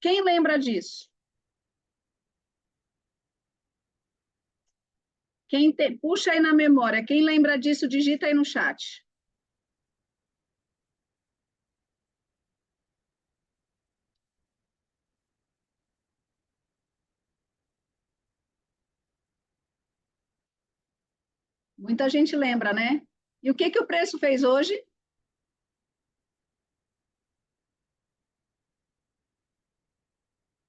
Quem lembra disso? Puxa aí na memória. Quem lembra disso, digita aí no chat. Muita gente lembra, né? E o que o preço fez hoje?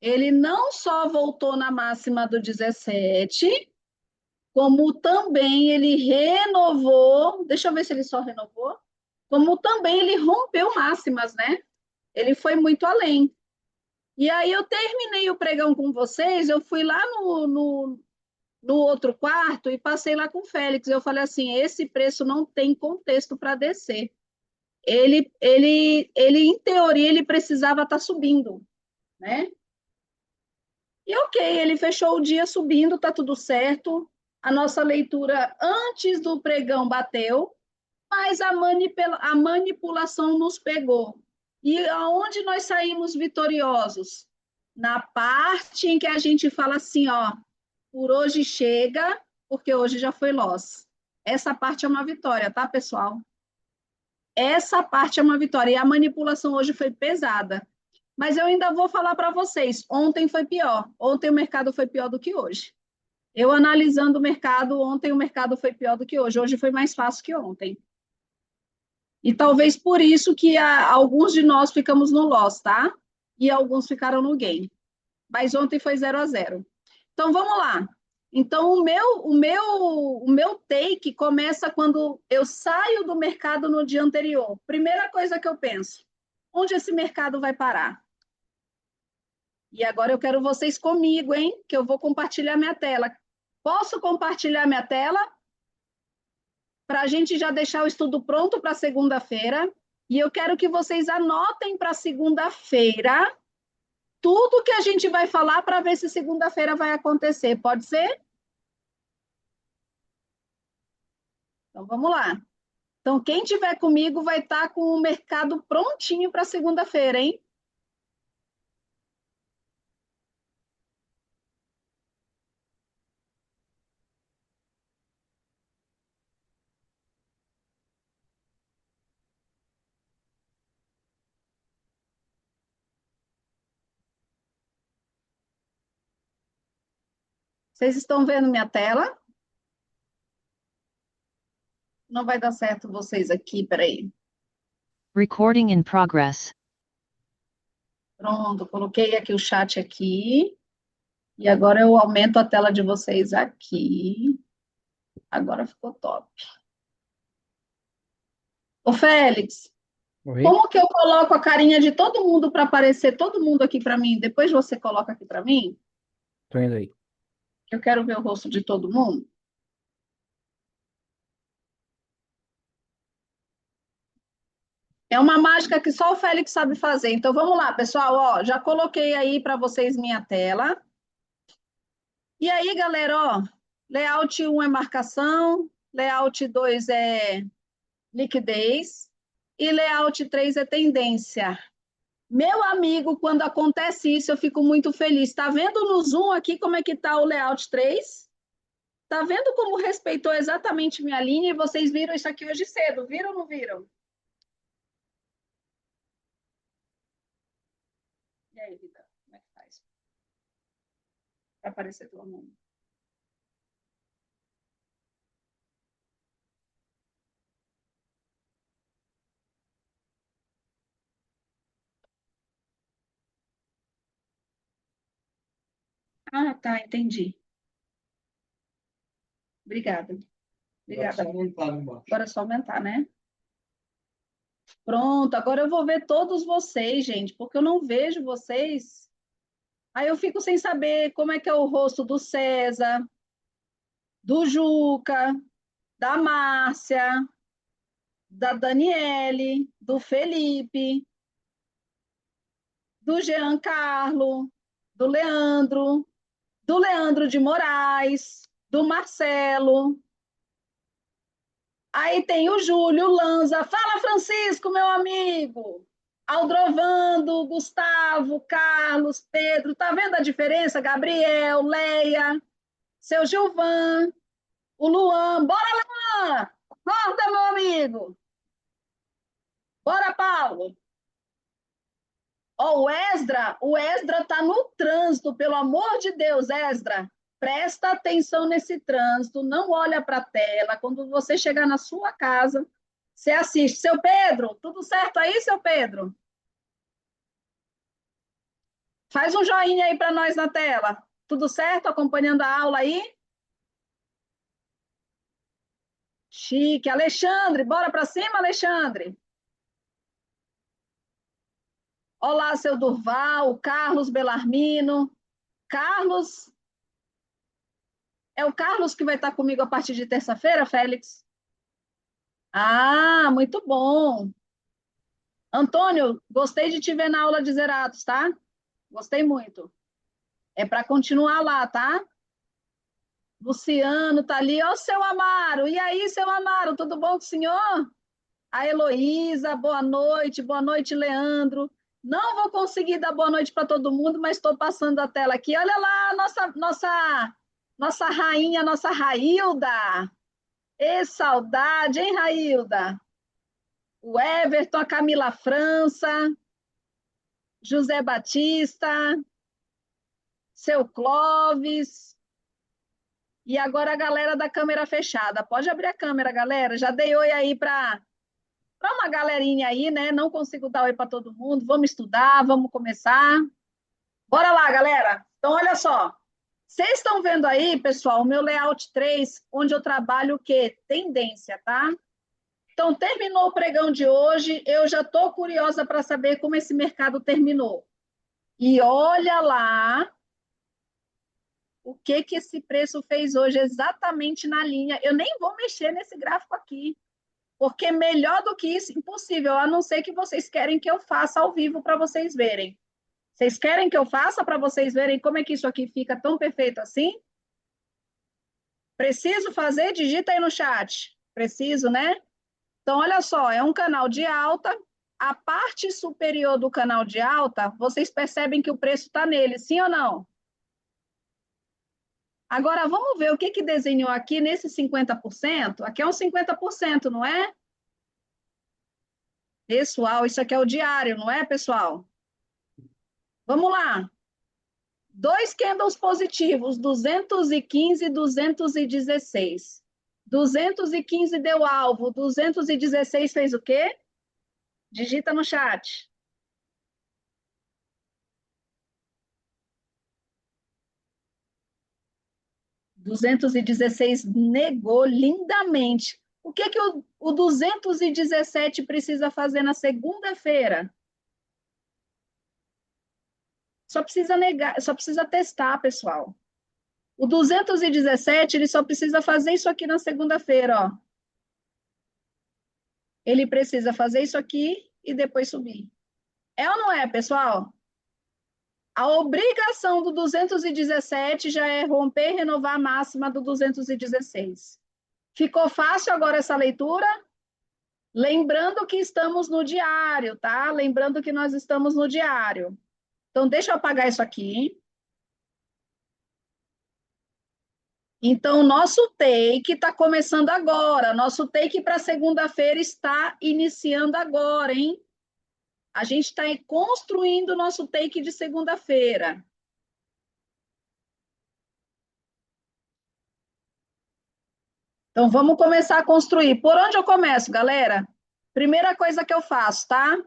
Ele não só voltou na máxima do 17, como também ele renovou. Deixa eu ver se ele só renovou. Como também ele rompeu máximas, né? Ele foi muito além. E aí eu terminei o pregão com vocês, eu fui lá no outro quarto e passei lá com o Félix. Eu falei assim, esse preço não tem contexto para descer. Em teoria, ele precisava estar subindo, né? E ok, ele fechou o dia subindo, tá tudo certo. A nossa leitura antes do pregão bateu, mas a manipulação nos pegou. E aonde nós saímos vitoriosos? Na parte em que a gente fala assim, ó, por hoje chega, porque hoje já foi loss. Essa parte é uma vitória, tá, pessoal? Essa parte é uma vitória. E a manipulação hoje foi pesada. Mas eu ainda vou falar para vocês, ontem foi pior. Ontem o mercado foi pior do que hoje. Eu analisando o mercado, ontem o mercado foi pior do que hoje. Hoje foi mais fácil que ontem. E talvez por isso que alguns de nós ficamos no loss, tá? E alguns ficaram no gain. Mas ontem foi 0-0. Então vamos lá. Então o meu take começa quando eu saio do mercado no dia anterior. Primeira coisa que eu penso, onde esse mercado vai parar? E agora eu quero vocês comigo, hein? Que eu vou compartilhar minha tela. Posso compartilhar minha tela? Para a gente já deixar o estudo pronto para segunda-feira. E eu quero que vocês anotem para segunda-feira tudo que a gente vai falar para ver se segunda-feira vai acontecer. Pode ser? Então vamos lá. Então, quem tiver comigo vai estar com o mercado prontinho para segunda-feira, hein? Vocês estão vendo minha tela? Não vai dar certo vocês aqui, peraí. Recording in progress. Pronto, coloquei aqui o chat aqui. E agora eu aumento a tela de vocês aqui. Agora ficou top. Ô, Félix, Oi? como que eu coloco a carinha de todo mundo para aparecer todo mundo aqui para mim? Depois você coloca aqui para mim, Tô indo aí. que eu quero ver o rosto de todo mundo. É uma mágica que só o Félix sabe fazer. Então vamos lá, pessoal, ó, já coloquei aí para vocês minha tela. E aí, galera, ó, layout 1 é marcação, layout 2 é liquidez e layout 3 é tendência. Meu amigo, quando acontece isso, eu fico muito feliz. Está vendo no Zoom aqui como é que está o layout 3? Está vendo como respeitou exatamente minha linha? E vocês viram isso aqui hoje cedo, viram ou não viram? E aí, Rita, como é que faz? Para aparecer todo mundo. Ah, tá, entendi. Obrigada. Obrigada. Agora é só aumentar, né? Pronto, agora eu vou ver todos vocês, gente, porque eu não vejo vocês. Aí eu fico sem saber como é que é o rosto do César, do Juca, da Márcia, da Daniele, do Felipe, do Jean Carlo, do Leandro de Moraes, do Marcelo. Aí tem o Júlio Lanza. Fala, Francisco, meu amigo. Aldrovando, Gustavo, Carlos, Pedro, tá vendo a diferença? Gabriel, Leia, seu Gilvan, o Luan. Bora, Luan! Acorda, meu amigo! Bora, Paulo! Ó, o Esdra tá no trânsito, pelo amor de Deus, Esdra. Presta atenção nesse trânsito, não olha para a tela. Quando você chegar na sua casa, você assiste. Seu Pedro, tudo certo aí, seu Pedro? Faz um joinha aí para nós na tela. Tudo certo? Acompanhando a aula aí? Chique. Alexandre, bora para cima, Alexandre. Olá, seu Durval, Carlos Belarmino. Carlos, é o Carlos que vai estar comigo a partir de terça-feira, Félix? Ah, muito bom. Antônio, gostei de te ver na aula de Zerados, tá? Gostei muito. É para continuar lá, tá? Luciano tá ali. Ó, seu Amaro. E aí, seu Amaro, tudo bom com o senhor? A Heloísa, boa noite. Boa noite, Leandro. Não vou conseguir dar boa noite para todo mundo, mas estou passando a tela aqui. Olha lá, nossa rainha, nossa Railda. Ê, saudade, hein, Railda? O Everton, a Camila França, José Batista, seu Clóvis. E agora a galera da câmera fechada. Pode abrir a câmera, galera. Já dei oi aí para uma galerinha aí, né? Não consigo dar oi para todo mundo. Vamos estudar, vamos começar. Bora lá, galera. Então, olha só. Vocês estão vendo aí, pessoal, o meu layout 3, onde eu trabalho o quê? Tendência, tá? Então, terminou o pregão de hoje. Eu já estou curiosa para saber como esse mercado terminou. E olha lá o que que esse preço fez hoje exatamente na linha. Eu nem vou mexer nesse gráfico aqui, porque melhor do que isso, impossível, a não ser que vocês querem que eu faça ao vivo para vocês verem. Vocês querem que eu faça para vocês verem como é que isso aqui fica tão perfeito assim? Preciso fazer? Digita aí no chat. Preciso, né? Então, olha só, é um canal de alta. A parte superior do canal de alta, vocês percebem que o preço está nele, sim ou não? Agora, vamos ver o que que desenhou aqui nesse 50%. Aqui é um 50%, não é? Pessoal, isso aqui é o diário, não é, pessoal? Vamos lá. Dois candles positivos, 215 e 216. 215 deu alvo, 216 fez o quê? Digita no chat. 216 negou lindamente. O que que o 217 precisa fazer na segunda-feira? Só precisa negar, só precisa testar, pessoal. O 217, ele só precisa fazer isso aqui na segunda-feira, ó. Ele precisa fazer isso aqui e depois subir. É ou não é, pessoal? A obrigação do 217 já é romper e renovar a máxima do 216. Ficou fácil agora essa leitura? Lembrando que estamos no diário, tá? Lembrando que nós estamos no diário. Então, deixa eu apagar isso aqui. Então, nosso take está começando agora. Nosso take para segunda-feira está iniciando agora, hein? A gente está construindo o nosso take de segunda-feira. Então, vamos começar a construir. Por onde eu começo, galera? Primeira coisa que eu faço, tá?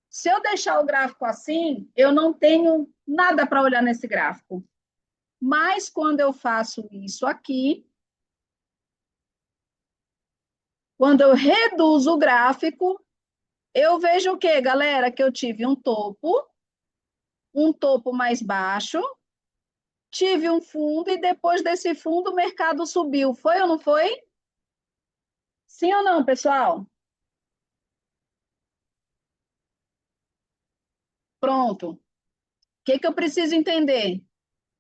Se eu deixar o gráfico assim, eu não tenho nada para olhar nesse gráfico. Mas quando eu faço isso aqui, quando eu reduzo o gráfico, eu vejo o quê, galera? Que eu tive um topo mais baixo, tive um fundo e depois desse fundo o mercado subiu. Foi ou não foi? Sim ou não, pessoal? Pronto. O que que eu preciso entender?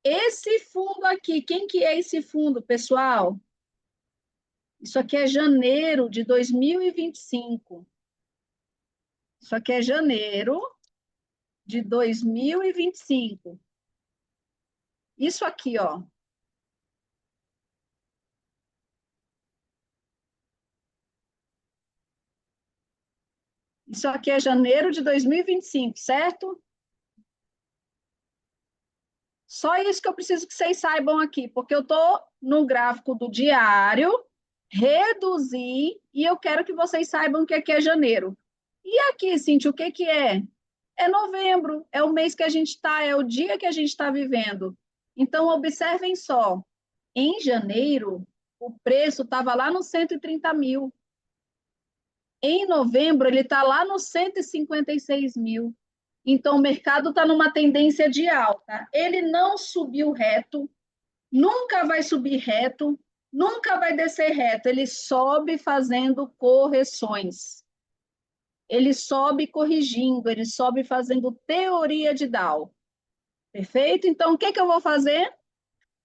Esse fundo aqui, quem que é esse fundo, pessoal? Isso aqui é janeiro de 2025. Isso aqui é janeiro de 2025. Isso aqui, ó. Isso aqui é janeiro de 2025, certo? Só isso que eu preciso que vocês saibam aqui, porque eu estou no gráfico do diário, reduzir, e eu quero que vocês saibam que aqui é janeiro. E aqui, Cintia, o que que é? É novembro, é o mês que a gente está, é o dia que a gente está vivendo. Então, observem só, em janeiro, o preço estava lá nos 130 mil. Em novembro, ele está lá nos 156 mil. Então, o mercado está numa tendência de alta. Ele não subiu reto, nunca vai subir reto, nunca vai descer reto. Ele sobe fazendo correções. Ele sobe corrigindo, ele sobe fazendo teoria de Dow. Perfeito? Então, o que que eu vou fazer?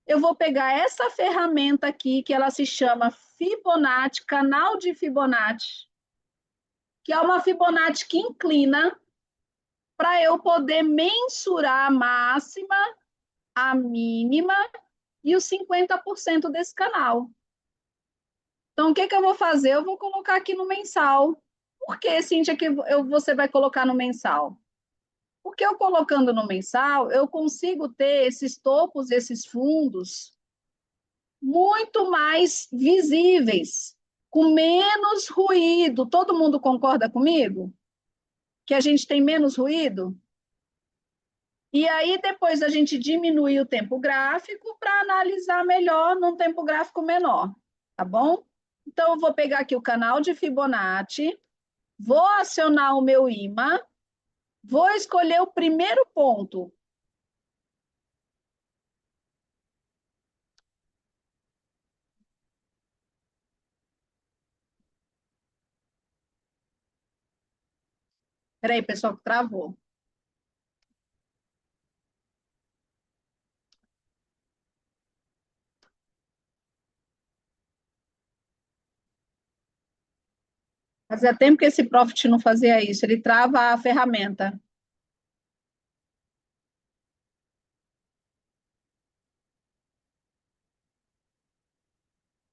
Eu vou pegar essa ferramenta aqui, que ela se chama Fibonacci, canal de Fibonacci, que é uma Fibonacci que inclina, para eu poder mensurar a máxima, a mínima e os 50% desse canal. Então, o que que eu vou fazer? Eu vou colocar aqui no mensal. Por que, Cíntia, que você vai colocar no mensal? Porque eu colocando no mensal, eu consigo ter esses topos, esses fundos muito mais visíveis, com menos ruído. Todo mundo concorda comigo? Que a gente tem menos ruído? E aí, depois a gente diminui o tempo gráfico para analisar melhor num tempo gráfico menor, tá bom? Então, eu vou pegar aqui o canal de Fibonacci, vou acionar o meu imã, vou escolher o primeiro ponto. Espera aí, pessoal, que travou. Fazia tempo que esse Profit não fazia isso, ele trava a ferramenta.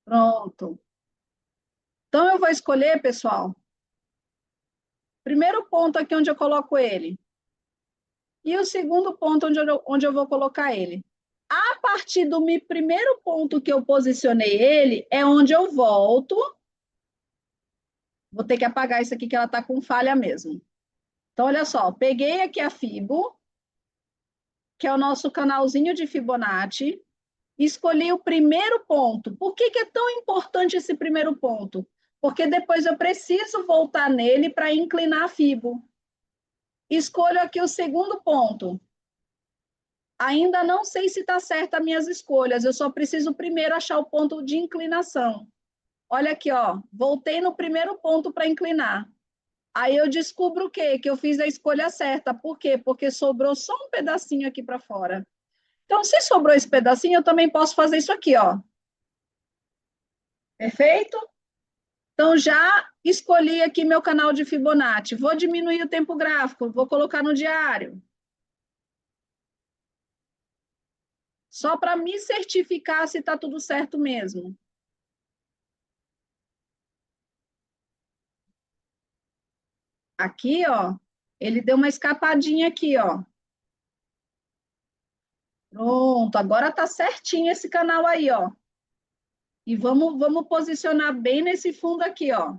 Pronto. Então, eu vou escolher, pessoal, primeiro ponto aqui onde eu coloco ele. E o segundo ponto onde eu vou colocar ele. A partir do primeiro ponto que eu posicionei ele, é onde eu volto. Vou ter que apagar isso aqui, que ela está com falha mesmo. Então, olha só, peguei aqui a Fibo, que é o nosso canalzinho de Fibonacci, escolhi o primeiro ponto. Por que que é tão importante esse primeiro ponto? Porque depois eu preciso voltar nele para inclinar a Fibo. Escolho aqui o segundo ponto. Ainda não sei se está certa as minhas escolhas, eu só preciso primeiro achar o ponto de inclinação. Olha aqui, ó, voltei no primeiro ponto para inclinar. Aí eu descubro o quê? Que eu fiz a escolha certa. Por quê? Porque sobrou só um pedacinho aqui para fora. Então, se sobrou esse pedacinho, eu também posso fazer isso aqui, ó. Perfeito? Então, já escolhi aqui meu canal de Fibonacci. Vou diminuir o tempo gráfico, vou colocar no diário. Só para me certificar se está tudo certo mesmo. Aqui, ó, ele deu uma escapadinha aqui, ó. Pronto, agora tá certinho esse canal aí, ó. E vamos posicionar bem nesse fundo aqui, ó.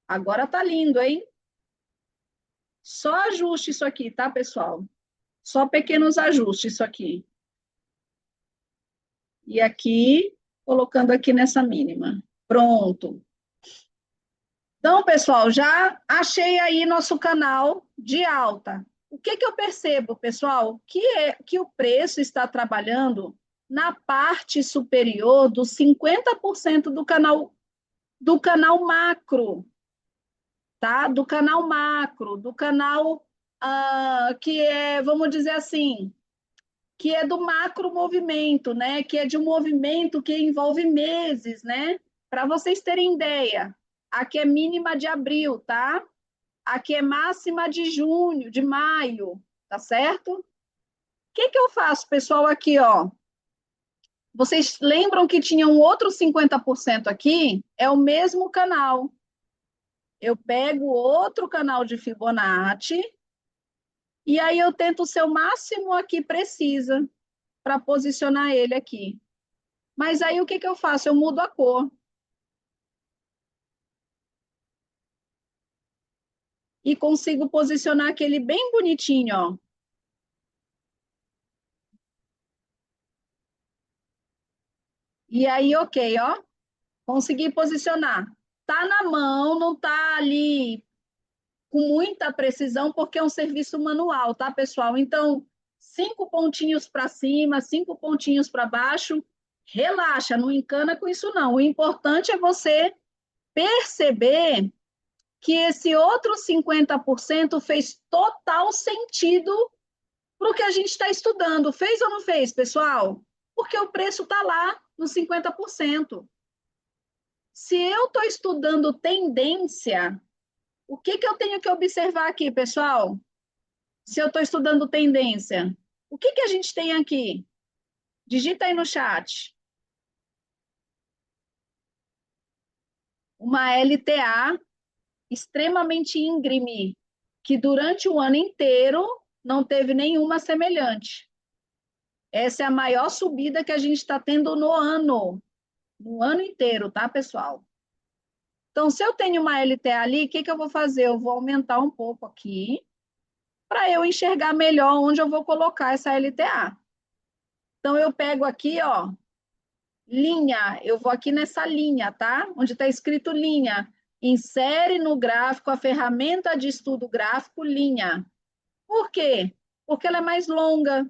Agora tá lindo, hein? Só ajuste isso aqui, tá, pessoal? Só pequenos ajustes isso aqui. E aqui, colocando aqui nessa mínima. Pronto. Então, pessoal, já achei aí nosso canal de alta. O que que eu percebo, pessoal? Que o preço está trabalhando na parte superior dos 50% do canal macro, tá? Do canal macro, do canal que é, vamos dizer assim, que é do macro movimento, né? Que é de um movimento que envolve meses, né? Para vocês terem ideia, aqui é mínima de abril, tá? aqui é máxima de junho, de maio, tá certo? O que eu faço, pessoal, aqui, ó? Vocês lembram que tinha um outro 50% aqui? É o mesmo canal. Eu pego outro canal de Fibonacci e aí eu tento ser o máximo aqui precisa para posicionar ele aqui. Mas aí o que eu faço? Eu mudo a cor. E consigo posicionar aquele bem bonitinho, ó. E aí, ok, ó. Consegui posicionar. Tá na mão, não tá ali com muita precisão, porque é um serviço manual, tá, pessoal? Então, 5 pontinhos para cima, 5 pontinhos para baixo, relaxa, não encana com isso, não. O importante é você perceber que esse outro 50% fez total sentido para o que a gente está estudando. Fez ou não fez, pessoal? Porque o preço está lá nos 50%. Se eu estou estudando tendência, o que eu tenho que observar aqui, pessoal? Se eu estou estudando tendência, o que a gente tem aqui? Digita aí no chat. Uma LTA extremamente íngreme, que durante o ano inteiro não teve nenhuma semelhante. Essa é a maior subida que a gente está tendo no ano inteiro, tá, pessoal? Então, se eu tenho uma LTA ali, o que eu vou fazer? Eu vou aumentar um pouco aqui, para eu enxergar melhor onde eu vou colocar essa LTA. Então, eu pego aqui, ó, linha, eu vou aqui nessa linha, tá? Onde está escrito linha. Insere no gráfico a ferramenta de estudo gráfico linha. Por quê? Porque ela é mais longa.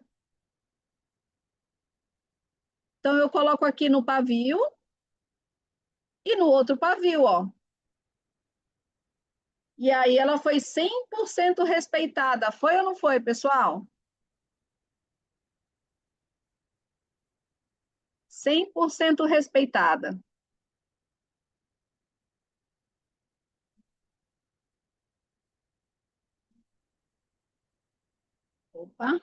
Então, eu coloco aqui no pavio e no outro pavio, ó. E aí ela foi 100% respeitada. Foi ou não foi, pessoal? 100% respeitada. Opa,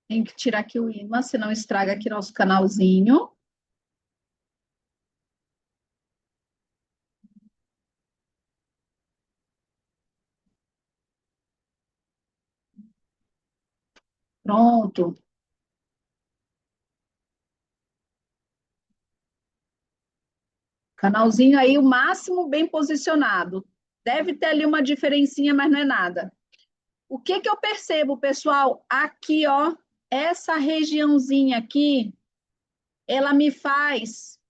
tem que tirar aqui o imã, senão estraga aqui nosso canalzinho. Pronto. Canalzinho aí, o máximo bem posicionado. Deve ter ali uma diferencinha, mas não é nada. O que eu percebo, pessoal? Aqui, ó, essa regiãozinha aqui, ela me faz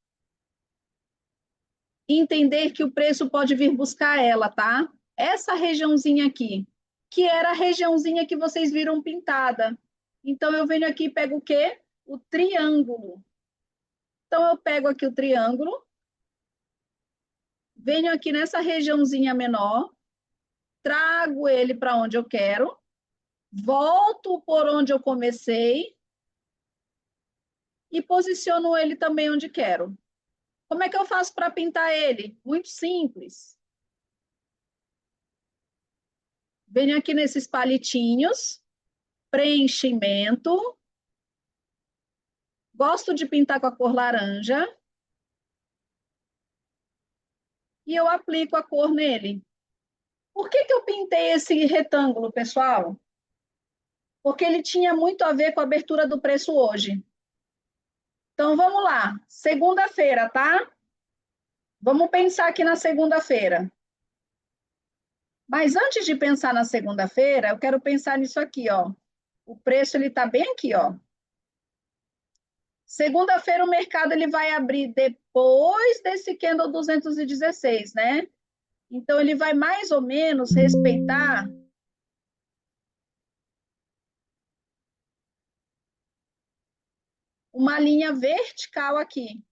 entender que o preço pode vir buscar ela, tá? Essa regiãozinha aqui, que era a regiãozinha que vocês viram pintada. Então, eu venho aqui e pego o quê? O triângulo. Então, eu pego aqui o triângulo, venho aqui nessa regiãozinha menor, trago ele para onde eu quero, volto por onde eu comecei e posiciono ele também onde quero. Como é que eu faço para pintar ele? Muito simples. Venho aqui nesses palitinhos, preenchimento. Gosto de pintar com a cor laranja. E eu aplico a cor nele. Por que eu pintei esse retângulo, pessoal? Porque ele tinha muito a ver com a abertura do preço hoje. Então, vamos lá. Segunda-feira, tá? Vamos pensar aqui na segunda-feira. Mas antes de pensar na segunda-feira, eu quero pensar nisso aqui, ó. O preço ele está bem aqui, ó. Segunda-feira o mercado ele vai abrir depois desse candle 216, né? Então ele vai mais ou menos respeitar uma linha vertical aqui.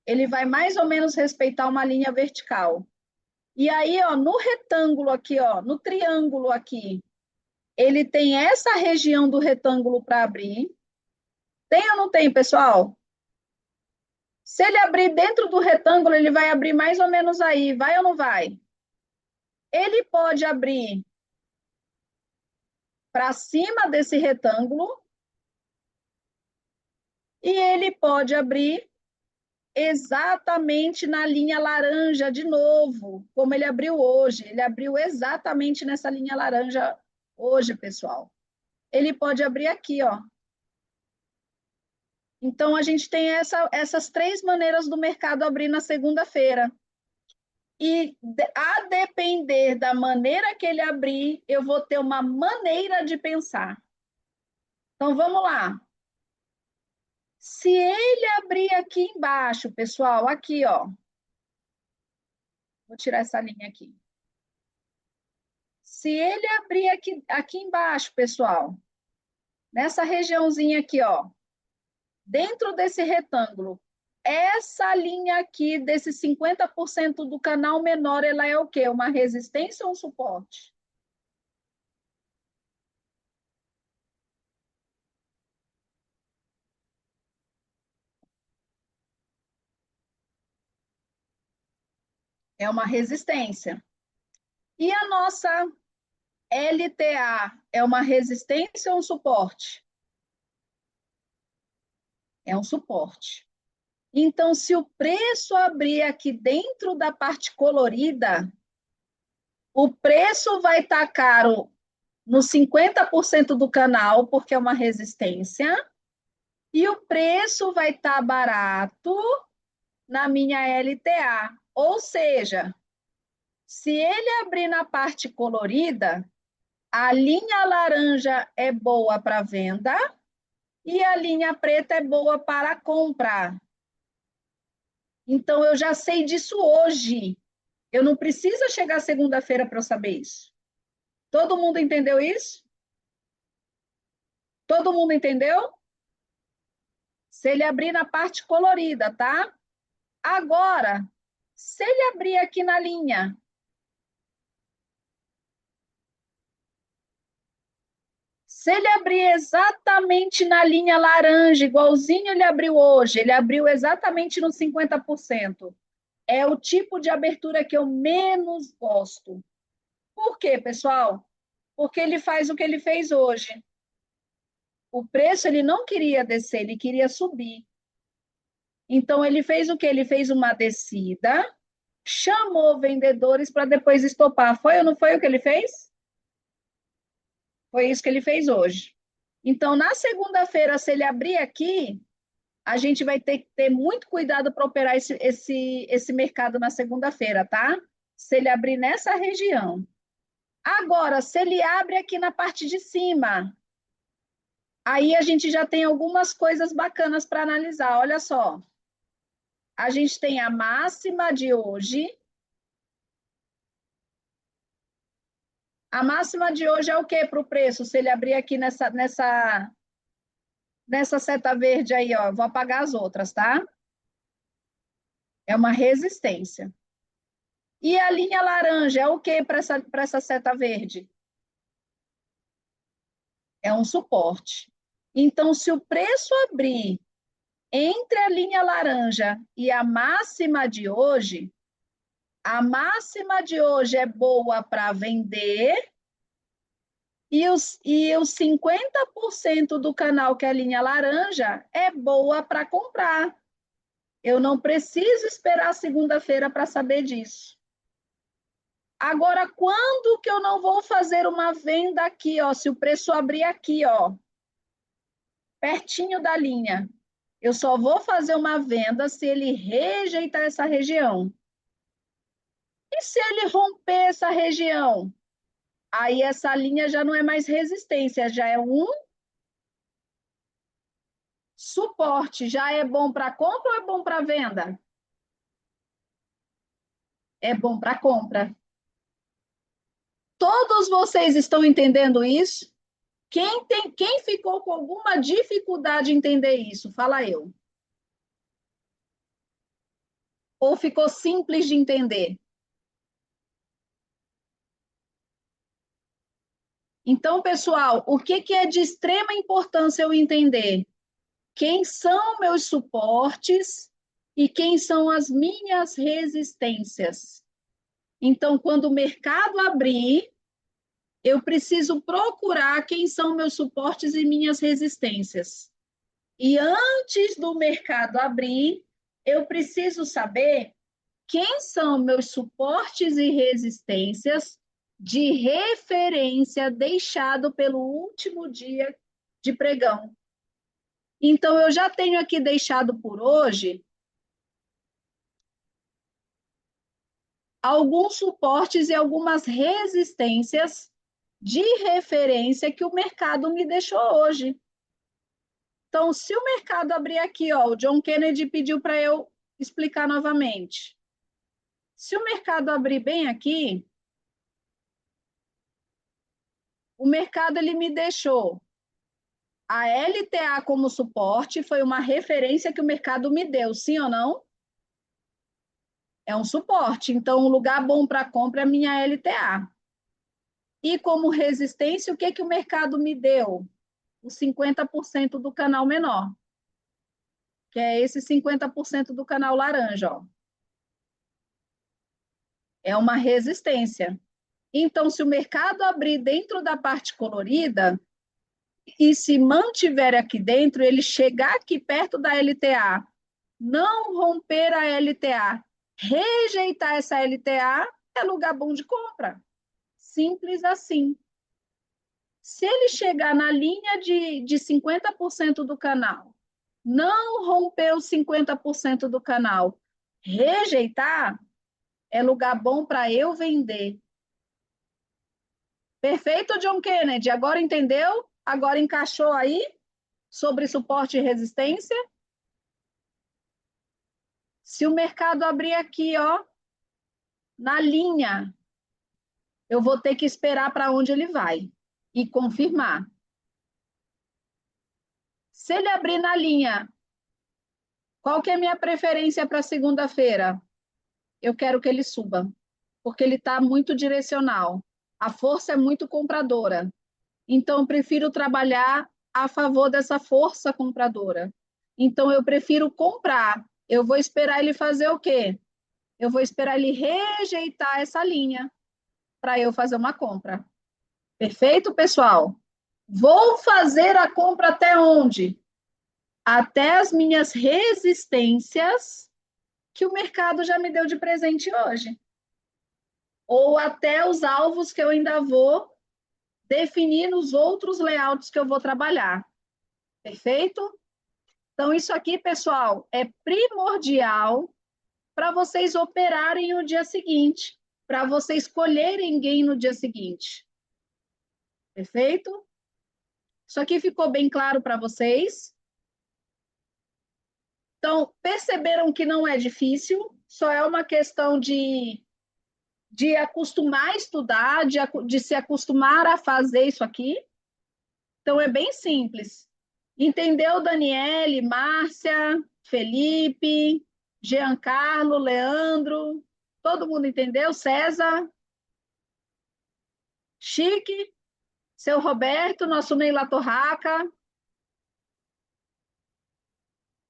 Ele vai mais ou menos respeitar uma linha vertical. E aí, ó, no retângulo aqui, ó, no triângulo aqui, ele tem essa região do retângulo para abrir. Tem ou não tem, pessoal? Se ele abrir dentro do retângulo, ele vai abrir mais ou menos aí, vai ou não vai? Ele pode abrir para cima desse retângulo e ele pode abrir exatamente na linha laranja de novo, como ele abriu hoje. Ele abriu exatamente nessa linha laranja hoje, pessoal. Ele pode abrir aqui, ó. Então, a gente tem essas três maneiras do mercado abrir na segunda-feira. E a depender da maneira que ele abrir, eu vou ter uma maneira de pensar. Então, vamos lá. Se ele abrir aqui embaixo, pessoal, aqui, ó. Vou tirar essa linha aqui. Se ele abrir aqui embaixo, pessoal, nessa regiãozinha aqui, ó, dentro desse retângulo, essa linha aqui, desse 50% do canal menor, ela é o quê? Uma resistência ou um suporte? É uma resistência. E a nossa LTA é uma resistência ou um suporte? É um suporte. Então, se o preço abrir aqui dentro da parte colorida, o preço vai estar caro no 50% do canal, porque é uma resistência, e o preço vai estar barato na minha LTA. Ou seja, se ele abrir na parte colorida, a linha laranja é boa para venda e a linha preta é boa para compra. Então, eu já sei disso hoje. Eu não preciso chegar segunda-feira para eu saber isso. Todo mundo entendeu isso? Todo mundo entendeu? Se ele abrir na parte colorida, tá? Agora, se ele abrir aqui na linha, se ele abrir exatamente na linha laranja, igualzinho ele abriu hoje, ele abriu exatamente no 50%. É o tipo de abertura que eu menos gosto. Por quê, pessoal? Porque ele faz o que ele fez hoje. O preço ele não queria descer, ele queria subir. Então, ele fez o que? Ele fez uma descida, chamou vendedores para depois estopar. Foi ou não foi o que ele fez? Foi isso que ele fez hoje. Então, na segunda-feira, se ele abrir aqui, a gente vai ter que ter muito cuidado para operar esse mercado na segunda-feira, tá? Se ele abrir nessa região. Agora, se ele abre aqui na parte de cima, aí a gente já tem algumas coisas bacanas para analisar. Olha só. A gente tem a máxima de hoje. A máxima de hoje é o que para o preço? Se ele abrir aqui nessa seta verde aí, ó, vou apagar as outras, tá? É uma resistência. E a linha laranja é o que para essa seta verde? É um suporte. Então, se o preço abrir entre a linha laranja e a máxima de hoje, a máxima de hoje é boa para vender e os 50% do canal, que é a linha laranja, é boa para comprar. Eu não preciso esperar segunda-feira para saber disso. Agora, quando que eu não vou fazer uma venda aqui, ó, se o preço abrir aqui, ó, pertinho da linha? Eu só vou fazer uma venda se ele rejeitar essa região. E se ele romper essa região? Aí essa linha já não é mais resistência, já é um suporte. Já é bom para compra ou é bom para venda? É bom para compra. Todos vocês estão entendendo isso? Quem ficou com alguma dificuldade em entender isso? Fala eu. Ou ficou simples de entender? Então, pessoal, o que é de extrema importância eu entender? Quem são meus suportes e quem são as minhas resistências. Então, quando o mercado abrir, eu preciso procurar quem são meus suportes e minhas resistências. E antes do mercado abrir, eu preciso saber quem são meus suportes e resistências de referência deixado pelo último dia de pregão. Então, eu já tenho aqui deixado por hoje alguns suportes e algumas resistências de referência que o mercado me deixou hoje. Então, se o mercado abrir aqui, ó, o John Kennedy pediu para eu explicar novamente. Se o mercado abrir bem aqui, o mercado ele me deixou a LTA como suporte, foi uma referência que o mercado me deu, sim ou não? É um suporte, então um lugar bom para compra é a minha LTA. E como resistência, o que, que o mercado me deu? Os 50% do canal menor, que é esse 50% do canal laranja, ó. É uma resistência. Então, se o mercado abrir dentro da parte colorida e se mantiver aqui dentro, ele chegar aqui perto da LTA, não romper a LTA, rejeitar essa LTA, é lugar bom de compra. Simples assim. Se ele chegar na linha de 50% do canal, não romper os 50% do canal, rejeitar, é lugar bom para eu vender. Perfeito, John Kennedy? Agora entendeu? Agora encaixou aí sobre suporte e resistência? Se o mercado abrir aqui, ó, na linha, eu vou ter que esperar para onde ele vai e confirmar. Se ele abrir na linha, qual que é a minha preferência para segunda-feira? Eu quero que ele suba, porque ele está muito direcional. A força é muito compradora. Então, eu prefiro trabalhar a favor dessa força compradora. Então, eu prefiro comprar. Eu vou esperar ele fazer o quê? Eu vou esperar ele rejeitar essa linha para eu fazer uma compra. Perfeito, pessoal? Vou fazer a compra até onde? Até as minhas resistências que o mercado já me deu de presente hoje. Ou até os alvos que eu ainda vou definir nos outros layouts que eu vou trabalhar. Perfeito? Então, isso aqui, pessoal, é primordial para vocês operarem no dia seguinte, para vocês colherem gain no dia seguinte. Perfeito? Isso aqui ficou bem claro para vocês? Então, perceberam que não é difícil, só é uma questão de acostumar a estudar, de se acostumar a fazer isso aqui. Então, é bem simples. Entendeu, Daniele, Márcia, Felipe, Giancarlo, Leandro? Todo mundo entendeu? César? Chique? Seu Roberto, nosso Neila Torraca?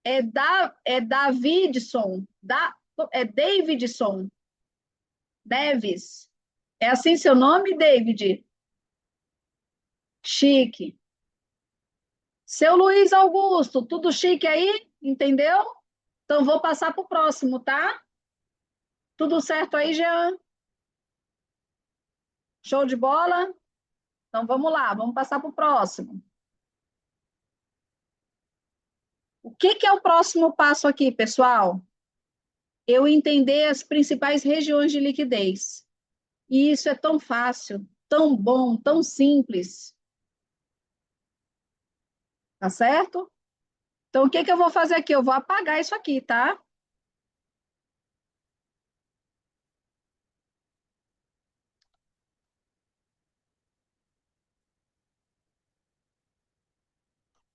É Davidson? É Davidson Neves? É assim seu nome, David? Chique. Seu Luiz Augusto, tudo chique aí? Entendeu? Então, vou passar para o próximo, tá? Tudo certo aí, Jean? Show de bola? Então, vamos lá, vamos passar para o próximo. O que é o próximo passo aqui, pessoal? Eu entender as principais regiões de liquidez. E isso é tão fácil, tão bom, tão simples. Tá certo? Então, o que eu vou fazer aqui? Eu vou apagar isso aqui, tá?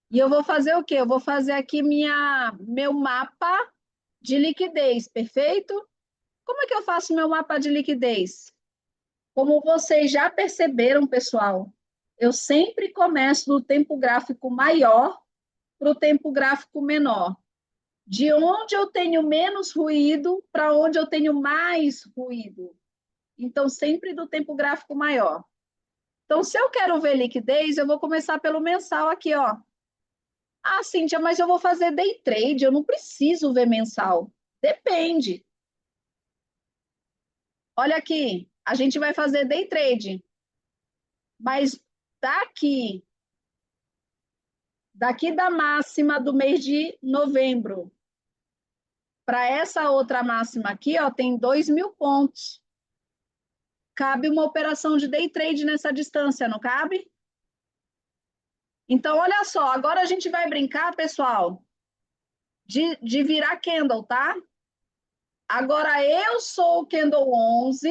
E eu vou fazer o quê? Eu vou fazer aqui meu mapa de liquidez, perfeito? Como é que eu faço meu mapa de liquidez? Como vocês já perceberam, pessoal, eu sempre começo do tempo gráfico maior para o tempo gráfico menor. De onde eu tenho menos ruído para onde eu tenho mais ruído. Então, sempre do tempo gráfico maior. Então, se eu quero ver liquidez, eu vou começar pelo mensal aqui, ó. Ah, Cíntia, mas eu vou fazer day trade, eu não preciso ver mensal. Depende. Olha aqui, a gente vai fazer day trade, mas daqui da máxima do mês de novembro para essa outra máxima aqui, ó, tem 2.000 pontos. Cabe uma operação de day trade nessa distância, não cabe? Então, olha só, agora a gente vai brincar, pessoal, de virar candle, tá? Agora eu sou o candle 11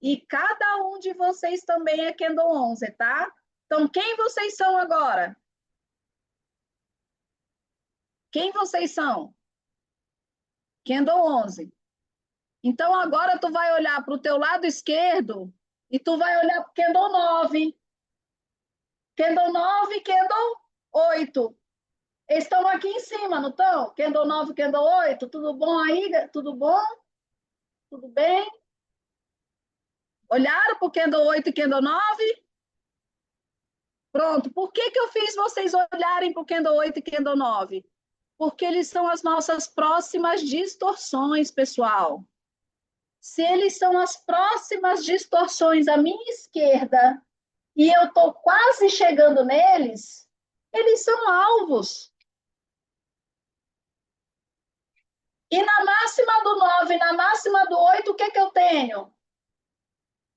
e cada um de vocês também é candle 11, tá? Então, quem vocês são agora? Quem vocês são? Candle 11. Então, agora tu vai olhar para o teu lado esquerdo e tu vai olhar para o candle 9. Candle 9, candle 8. Eles estão aqui em cima, não estão? Candle 9, candle 8. Tudo bom aí? Tudo bom? Tudo bem? Olharam para o candle 8 e candle 9? Pronto. Por que eu fiz vocês olharem para o candle 8 e candle 9? Porque eles são as nossas próximas distorções, pessoal. Se eles são as próximas distorções à minha esquerda e eu estou quase chegando neles, eles são alvos. E na máxima do 9, na máxima do 8, o que eu tenho?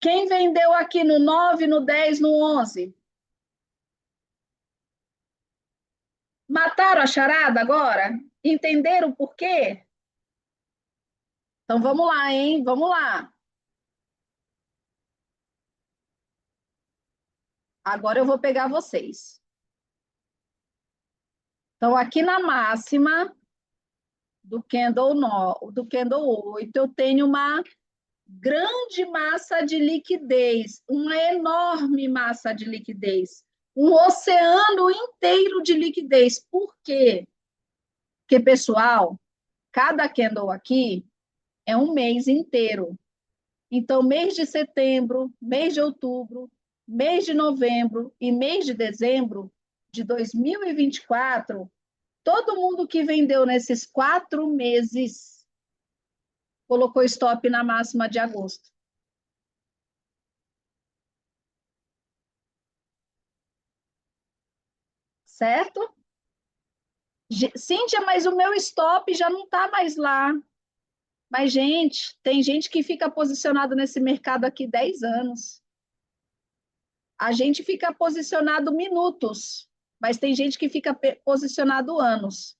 Quem vendeu aqui no 9, no 10, no 11? Mataram a charada agora? Entenderam por quê? Então vamos lá, hein? Vamos lá. Agora eu vou pegar vocês. Então, aqui na máxima do candle 8, eu tenho uma grande massa de liquidez, uma enorme massa de liquidez, um oceano inteiro de liquidez. Por quê? Porque, pessoal, cada candle aqui é um mês inteiro. Então, mês de setembro, mês de outubro, mês de novembro e mês de dezembro de 2024, todo mundo que vendeu nesses 4 meses colocou stop na máxima de agosto. Certo? Cíntia, mas o meu stop já não está mais lá. Mas, gente, tem gente que fica posicionado nesse mercado aqui 10 anos. A gente fica posicionado minutos, mas tem gente que fica posicionado anos.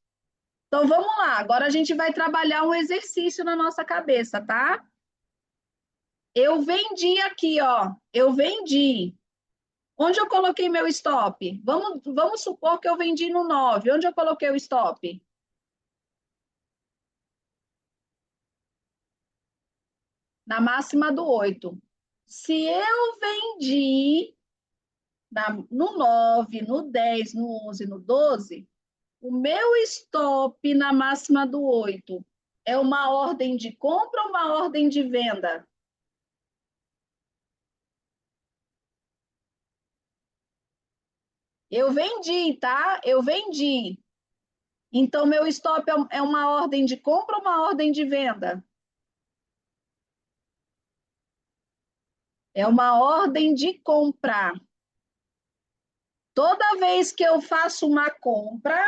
Então, vamos lá. Agora a gente vai trabalhar um exercício na nossa cabeça, tá? Eu vendi aqui, ó. Eu vendi. Onde eu coloquei meu stop? Vamos supor que eu vendi no 9. Onde eu coloquei o stop? Na máxima do 8. Se eu vendi no 9, no 10, no 11, no 12, o meu stop na máxima do 8 é uma ordem de compra ou uma ordem de venda? Eu vendi, tá? Eu vendi. Então, meu stop é uma ordem de compra ou uma ordem de venda? É uma ordem de compra. Toda vez que eu faço uma compra,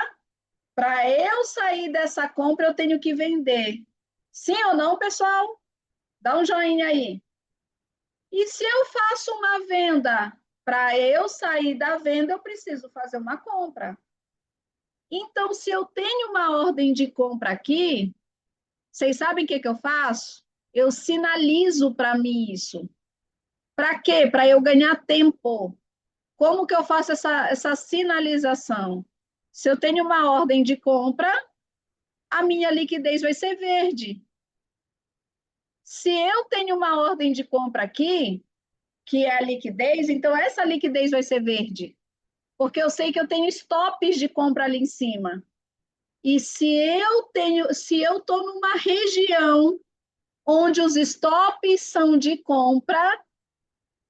para eu sair dessa compra, eu tenho que vender. Sim ou não, pessoal? Dá um joinha aí. E se eu faço uma venda, para eu sair da venda, eu preciso fazer uma compra. Então, se eu tenho uma ordem de compra aqui, vocês sabem o que eu faço? Eu sinalizo para mim isso. Para quê? Para eu ganhar tempo. Como que eu faço essa sinalização? Se eu tenho uma ordem de compra, a minha liquidez vai ser verde. Se eu tenho uma ordem de compra aqui, que é a liquidez, então essa liquidez vai ser verde, porque eu sei que eu tenho estops de compra ali em cima. E se eu estou numa região onde os stops são de compra,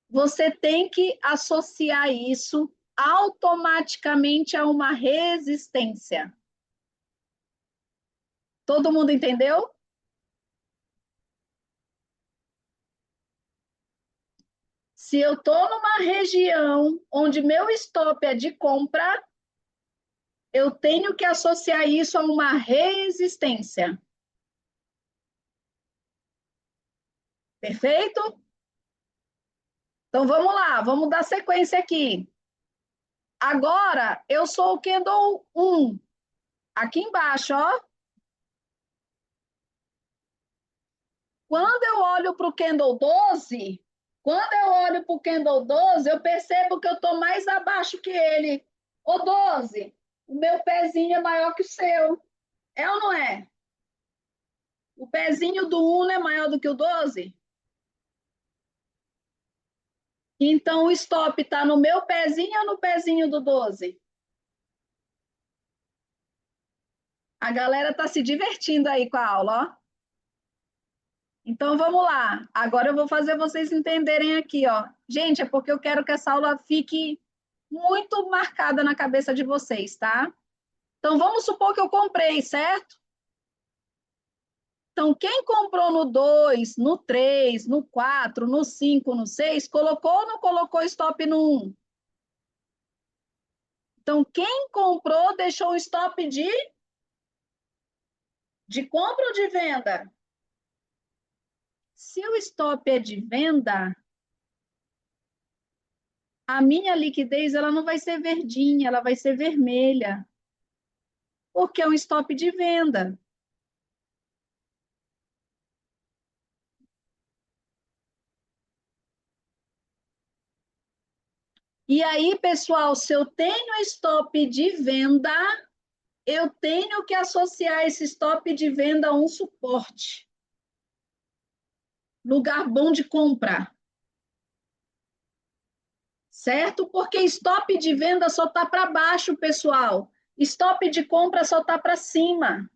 você tem que associar isso automaticamente a uma resistência. Todo mundo entendeu? Se eu estou numa região onde meu stop é de compra, eu tenho que associar isso a uma resistência. Perfeito? Então vamos lá, vamos dar sequência aqui. Agora eu sou o candle 1. Aqui embaixo, ó. Quando eu olho para o candle 12, eu percebo que eu estou mais abaixo que ele. Ô 12, o meu pezinho é maior que o seu. É ou não é? O pezinho do 1 é maior do que o 12? Então o stop está no meu pezinho ou no pezinho do 12? A galera está se divertindo aí com a aula, ó. Então vamos lá. Agora eu vou fazer vocês entenderem aqui, ó. Gente, é porque eu quero que essa aula fique muito marcada na cabeça de vocês, tá? Então vamos supor que eu comprei, certo? Então quem comprou no 2, no 3, no 4, no 5, no 6, colocou ou não colocou stop no 1? Então quem comprou deixou o stop de compra ou de venda? Se o stop é de venda, a minha liquidez ela não vai ser verdinha, ela vai ser vermelha, porque é um stop de venda. E aí, pessoal, se eu tenho stop de venda, eu tenho que associar esse stop de venda a um suporte. Lugar bom de compra. Certo? Porque stop de venda só está para baixo, pessoal. Stop de compra só está para cima.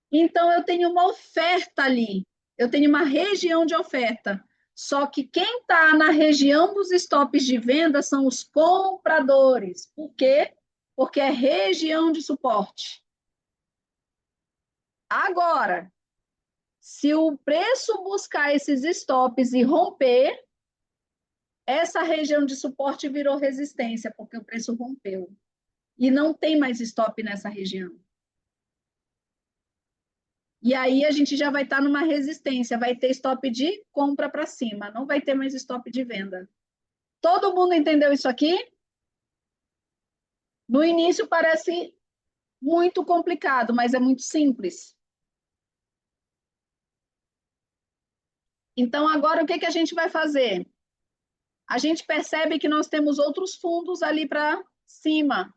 Então, eu tenho uma oferta ali. Eu tenho uma região de oferta. Só que quem está na região dos stops de venda são os compradores. Por quê? Porque é região de suporte. Agora, se o preço buscar esses stops e romper, essa região de suporte virou resistência, porque o preço rompeu. E não tem mais stop nessa região. E aí a gente já vai estar numa resistência, vai ter stop de compra para cima, não vai ter mais stop de venda. Todo mundo entendeu isso aqui? No início parece muito complicado, mas é muito simples. Então, agora o que que a gente vai fazer? A gente percebe que nós temos outros fundos ali para cima.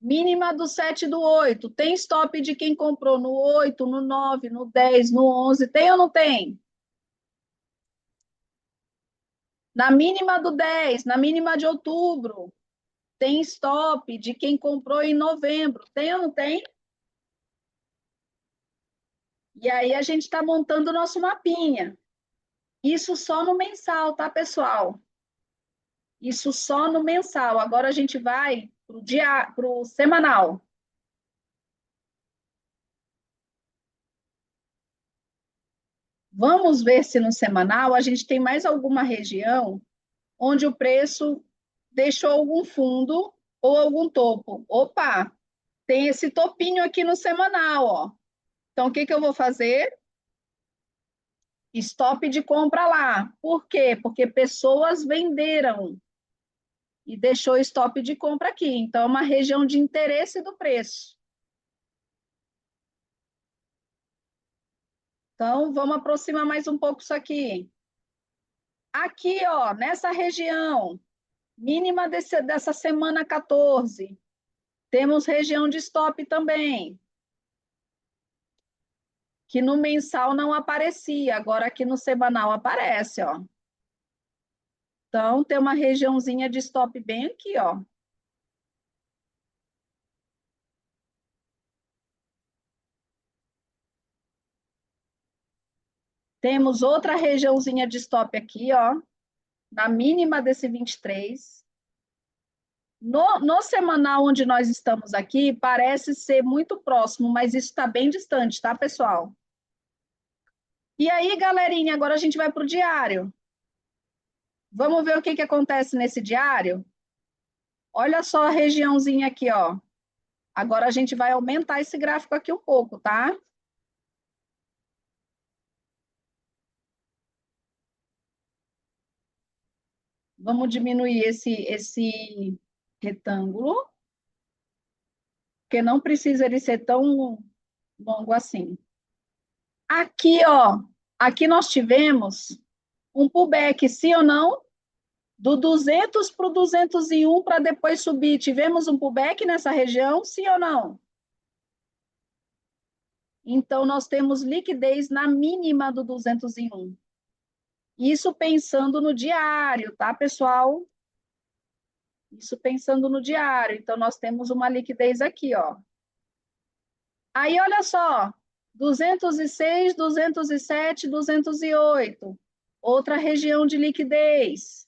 Mínima do 7 e do 8. Tem stop de quem comprou no 8, no 9, no 10, no 11. Tem ou não tem? Na mínima do 10, na mínima de outubro. Tem stop de quem comprou em novembro. Tem ou não tem? E aí a gente está montando o nosso mapinha. Isso só no mensal, tá, pessoal? Isso só no mensal. Agora a gente vai para o semanal. Vamos ver se no semanal a gente tem mais alguma região onde o preço deixou algum fundo ou algum topo. Opa, tem esse topinho aqui no semanal, ó. Então, o que que eu vou fazer? Stop de compra lá. Por quê? Porque pessoas venderam e deixou stop de compra aqui. Então, é uma região de interesse do preço. Então, vamos aproximar mais um pouco isso aqui. Aqui, ó, nessa região, mínima dessa semana 14, temos região de stop também, que no mensal não aparecia, agora aqui no semanal aparece, ó. Então, tem uma regiãozinha de stop bem aqui, ó. Temos outra regiãozinha de stop aqui, ó, na mínima desse 23. No semanal onde nós estamos aqui, parece ser muito próximo, mas isso está bem distante, tá, pessoal? E aí, galerinha, agora a gente vai para o diário. Vamos ver o que acontece nesse diário? Olha só a regiãozinha aqui, ó. Agora a gente vai aumentar esse gráfico aqui um pouco, tá? Vamos diminuir esse retângulo, porque não precisa ele ser tão longo assim. Aqui, ó, aqui nós tivemos um pullback, sim ou não? Do 200 para o 201 para depois subir. Tivemos um pullback nessa região, sim ou não? Então, nós temos liquidez na mínima do 201. Isso pensando no diário, tá, pessoal? Isso pensando no diário. Então, nós temos uma liquidez aqui, ó. Aí, olha só, 206, 207, 208. Outra região de liquidez.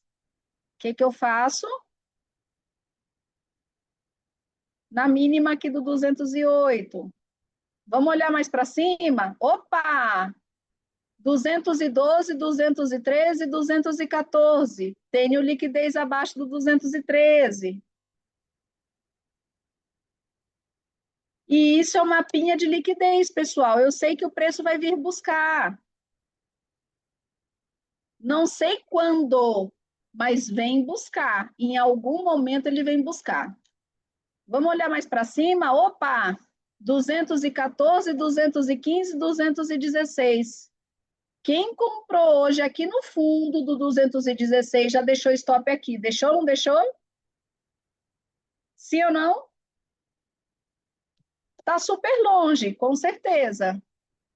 O que que eu faço? Na mínima aqui do 208. Vamos olhar mais para cima? Opa! 212, 213, 214. Tenho liquidez abaixo do 213. E isso é uma mapinha de liquidez, pessoal. Eu sei que o preço vai vir buscar. Não sei quando, mas vem buscar. Em algum momento ele vem buscar. Vamos olhar mais para cima? Opa! 214, 215, 216. Quem comprou hoje aqui no fundo do 216 já deixou stop aqui. Deixou ou não deixou? Sim ou não? Está super longe, com certeza.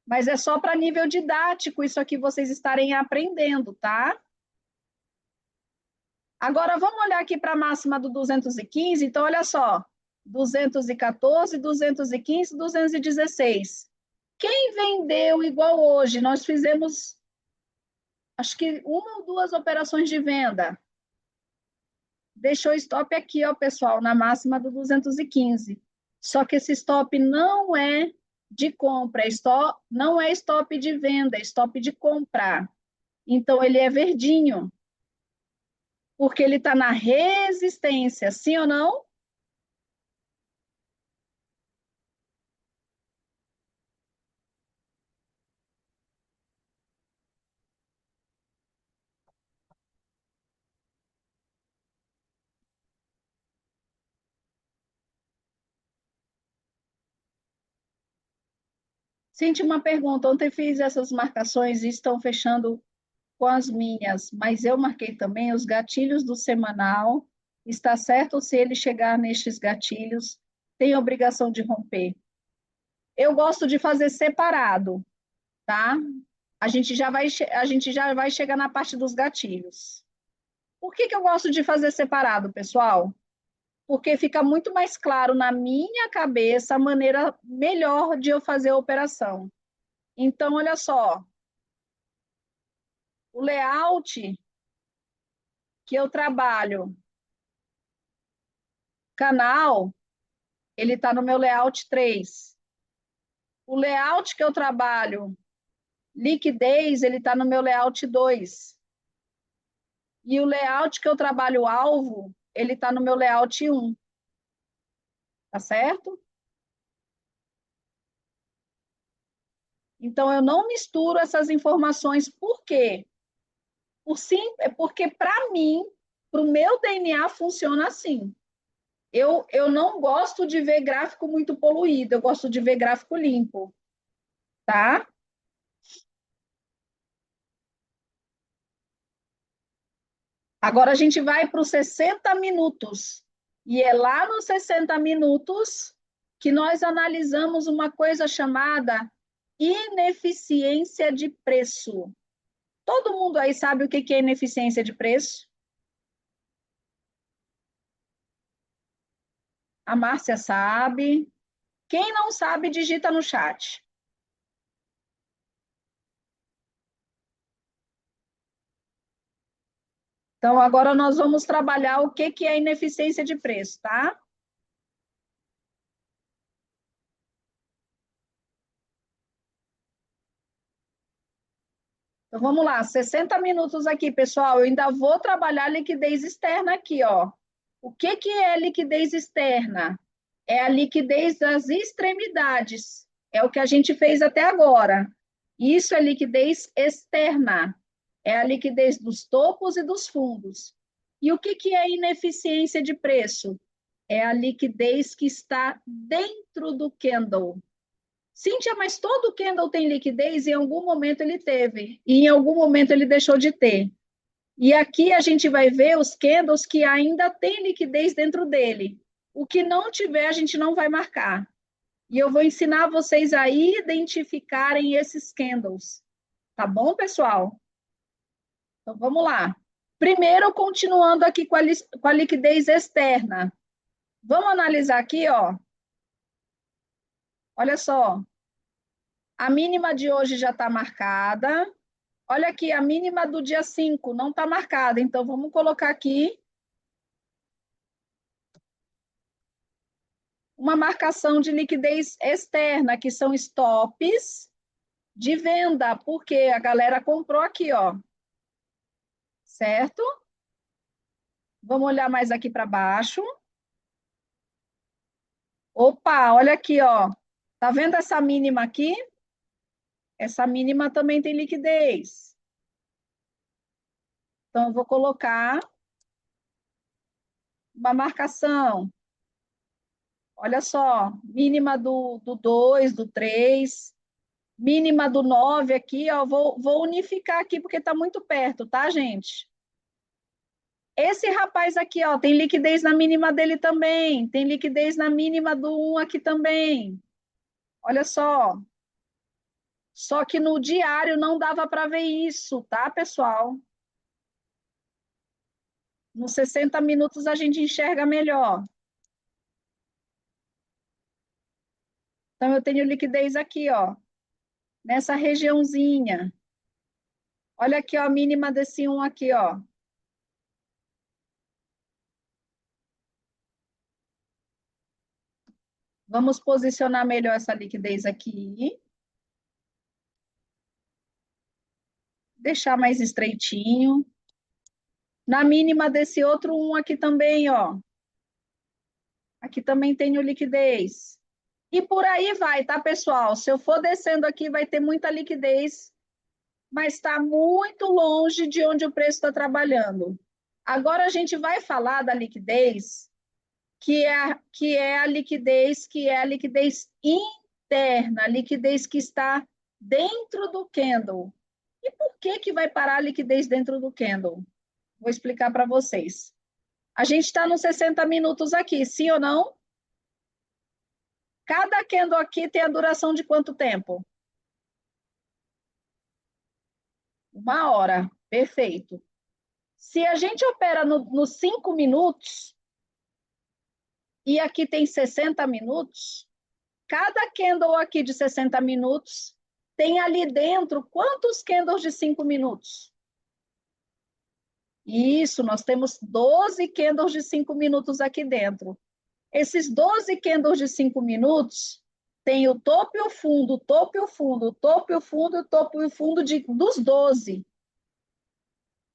Mas é só para nível didático isso aqui vocês estarem aprendendo, tá? Agora vamos olhar aqui para a máxima do 215. Então, olha só. 214, 215, 216. Quem vendeu igual hoje? Nós fizemos, acho que uma ou duas operações de venda. Deixou stop aqui, ó, pessoal, na máxima do 215. Só que esse stop não é de compra, não é stop de venda, é stop de comprar. Então, ele é verdinho, porque ele está na resistência, sim ou não? Senti uma pergunta. Ontem fiz essas marcações e estão fechando com as minhas, mas eu marquei também os gatilhos do semanal. Está certo se ele chegar nestes gatilhos, tem obrigação de romper. Eu gosto de fazer separado, tá? A gente já vai chegar na parte dos gatilhos. Por que que eu gosto de fazer separado, pessoal? Porque fica muito mais claro na minha cabeça a maneira melhor de eu fazer a operação. Então, olha só, o layout que eu trabalho, canal, ele está no meu layout 3. O layout que eu trabalho, liquidez, ele está no meu layout 2. E o layout que eu trabalho, alvo, ele está no meu layout 1. Tá certo? Então, eu não misturo essas informações. Por quê? Porque, para mim, para o meu DNA, funciona assim. Eu não gosto de ver gráfico muito poluído, eu gosto de ver gráfico limpo, tá? Agora a gente vai para os 60 minutos. E é lá nos 60 minutos que nós analisamos uma coisa chamada ineficiência de preço. Todo mundo aí sabe o que é ineficiência de preço? A Márcia sabe. Quem não sabe, digita no chat. Então, agora nós vamos trabalhar o que é ineficiência de preço, tá? Então, vamos lá, 60 minutos aqui, pessoal. Eu ainda vou trabalhar a liquidez externa aqui, ó. O que é liquidez externa? É a liquidez das extremidades. É o que a gente fez até agora. Isso é liquidez externa. É a liquidez dos topos e dos fundos. E o que é ineficiência de preço? É a liquidez que está dentro do candle. Cíntia, mas todo candle tem liquidez e em algum momento ele teve, e em algum momento ele deixou de ter. E aqui a gente vai ver os candles que ainda tem liquidez dentro dele. O que não tiver, a gente não vai marcar. E eu vou ensinar vocês a identificarem esses candles. Tá bom, pessoal? Então vamos lá. Primeiro, continuando aqui com a liquidez externa. Vamos analisar aqui, ó. Olha só. A mínima de hoje já está marcada. Olha aqui, a mínima do dia 5 não está marcada. Então, vamos colocar aqui uma marcação de liquidez externa, que são stops de venda, porque a galera comprou aqui, ó. Certo? Vamos olhar mais aqui para baixo. Opa, olha aqui, ó. Tá vendo essa mínima aqui? Essa mínima também tem liquidez. Então, eu vou colocar uma marcação. Olha só, mínima do 2, do 3, mínima do 9 aqui, ó. Vou unificar aqui porque está muito perto, tá, gente? Esse rapaz aqui, ó, tem liquidez na mínima dele também. Tem liquidez na mínima do 1 aqui também. Olha só. Só que no diário não dava para ver isso, tá, pessoal? Nos 60 minutos a gente enxerga melhor. Então, eu tenho liquidez aqui, ó, nessa regiãozinha. Olha aqui, ó, a mínima desse 1 aqui, ó. Vamos posicionar melhor essa liquidez aqui. Deixar mais estreitinho. Na mínima desse outro 1 aqui também, ó. Aqui também tenho liquidez. E por aí vai, tá, pessoal? Se eu for descendo aqui, vai ter muita liquidez, mas está muito longe de onde o preço está trabalhando. Agora a gente vai falar da liquidez, que é a liquidez interna, a liquidez que está dentro do candle. E por que vai parar a liquidez dentro do candle? Vou explicar para vocês. A gente está nos 60 minutos aqui, sim ou não? Cada candle aqui tem a duração de quanto tempo? 1 hora. Perfeito. Se a gente opera nos 5 minutos, e aqui tem 60 minutos, cada candle aqui de 60 minutos tem ali dentro quantos candles de 5 minutos? Isso, nós temos 12 candles de 5 minutos aqui dentro. Esses 12 candles de 5 minutos tem o topo e o fundo, o topo e o fundo, o topo e o fundo, o topo e o fundo dos 12.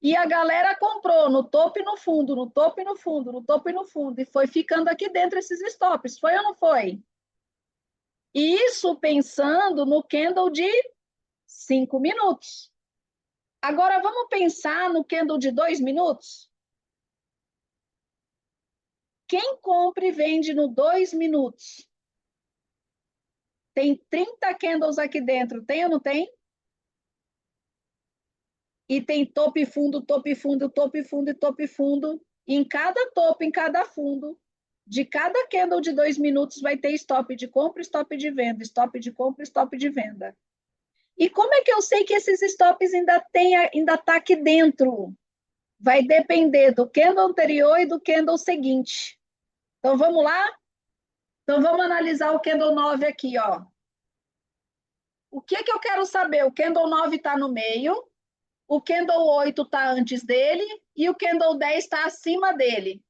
E a galera comprou no topo e no fundo, no topo e no fundo, no topo e no fundo, e foi ficando aqui dentro esses stops. Foi ou não foi? Isso pensando no candle de 5 minutos. Agora vamos pensar no candle de 2 minutos? Quem compra e vende no 2 minutos? Tem 30 candles aqui dentro, tem ou não tem? E tem topo e fundo, topo e fundo, topo e fundo e topo e fundo. E em cada topo, em cada fundo, de cada candle de 2 minutos vai ter stop de compra, stop de venda, stop de compra, stop de venda. E como é que eu sei que esses stops ainda tá aqui dentro? Vai depender do candle anterior e do candle seguinte. Então vamos lá? Então vamos analisar o candle 9 aqui, ó. O que eu quero saber? O candle 9 está no meio. o candle 8 está antes dele e o candle 10 está acima dele.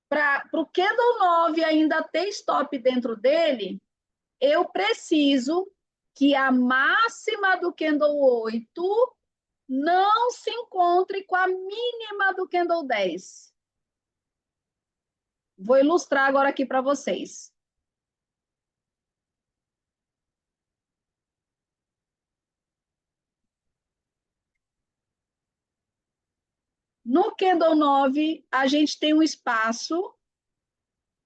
Para o candle 9 ainda ter stop dentro dele, eu preciso que a máxima do candle 8 não se encontre com a mínima do candle 10. Vou ilustrar agora aqui para vocês. No candle 9, a gente tem um espaço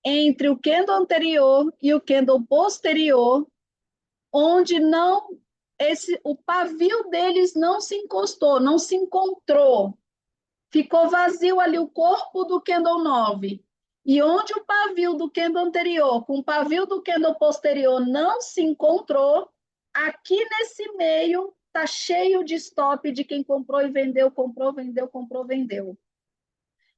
entre o candle anterior e o candle posterior, onde não o pavio deles não se encostou, não se encontrou. Ficou vazio ali o corpo do candle 9. E onde o pavio do candle anterior com o pavio do candle posterior não se encontrou, aqui nesse meio está cheio de stop de quem comprou e vendeu, comprou, vendeu, comprou, vendeu.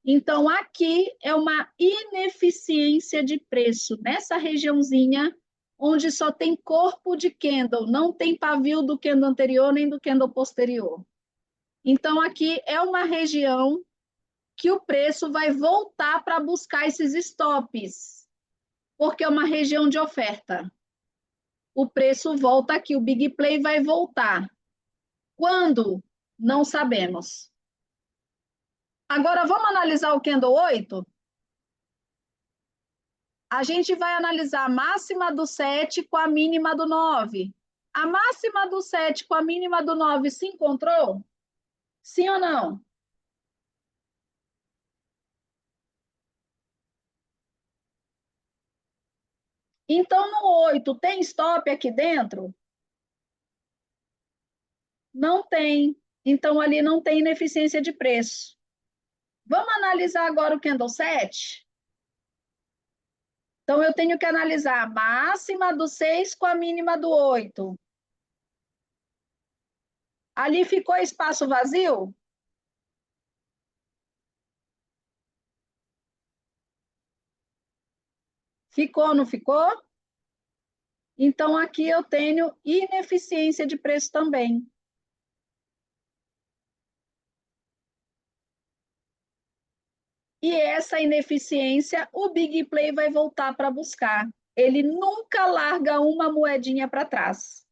Então, aqui é uma ineficiência de preço, nessa regiãozinha, onde só tem corpo de candle, não tem pavio do candle anterior nem do candle posterior. Então, aqui é uma região que o preço vai voltar para buscar esses stops, porque é uma região de oferta. O preço volta aqui, o Big Play vai voltar. Quando? Não sabemos. Agora, vamos analisar o candle 8? A gente vai analisar a máxima do 7 com a mínima do 9. A máxima do 7 com a mínima do 9 se encontrou? Sim ou não? Então, no 8, tem stop aqui dentro? Não tem. Então, ali não tem ineficiência de preço. Vamos analisar agora o candle 7? Então, eu tenho que analisar a máxima do 6 com a mínima do 8. Ali ficou espaço vazio? Ficou, não ficou? Então, aqui eu tenho ineficiência de preço também. E essa ineficiência, o Big Play vai voltar para buscar. Ele nunca larga uma moedinha para trás.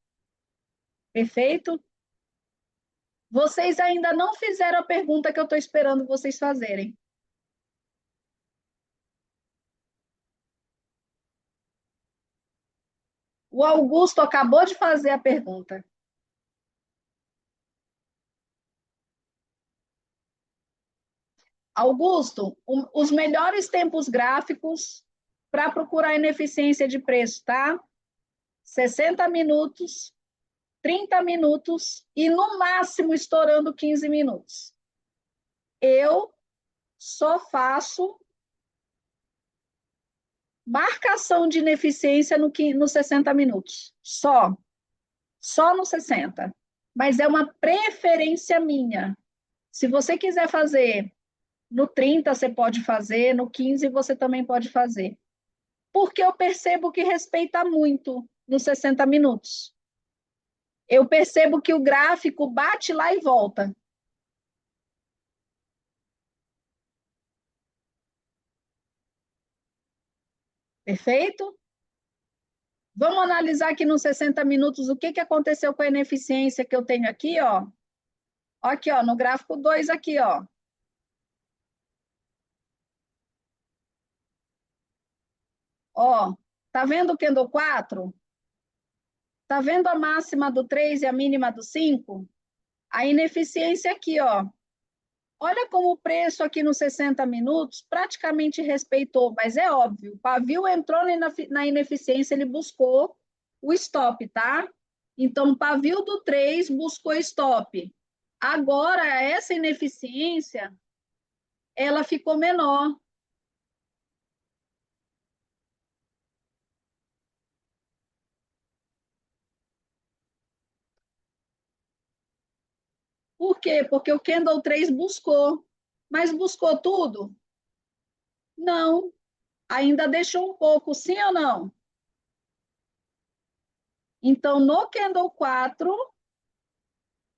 Perfeito? Vocês ainda não fizeram a pergunta que eu estou esperando vocês fazerem. O Augusto acabou de fazer a pergunta. Augusto, os melhores tempos gráficos para procurar ineficiência de preço, tá? 60 minutos, 30 minutos e no máximo estourando 15 minutos. Eu só faço marcação de ineficiência no 60 minutos. Só no 60. Mas é uma preferência minha. Se você quiser fazer no 30, você pode fazer, no 15 você também pode fazer. Porque eu percebo que respeita muito nos 60 minutos. Eu percebo que o gráfico bate lá e volta. Perfeito? Vamos analisar aqui nos 60 minutos o que aconteceu com a ineficiência que eu tenho aqui, ó. Aqui, ó, no gráfico 2 aqui, ó. Ó, tá vendo o candle 4? Tá vendo a máxima do 3 e a mínima do 5? A ineficiência aqui, ó. Olha como o preço aqui nos 60 minutos praticamente respeitou, mas é óbvio, o pavio entrou na ineficiência, ele buscou o stop, tá? Então, o pavio do 3 buscou stop. Agora, essa ineficiência, ela ficou menor. Por quê? Porque o candle 3 buscou. Mas buscou tudo? Não. Ainda deixou um pouco, sim ou não? Então, no candle 4,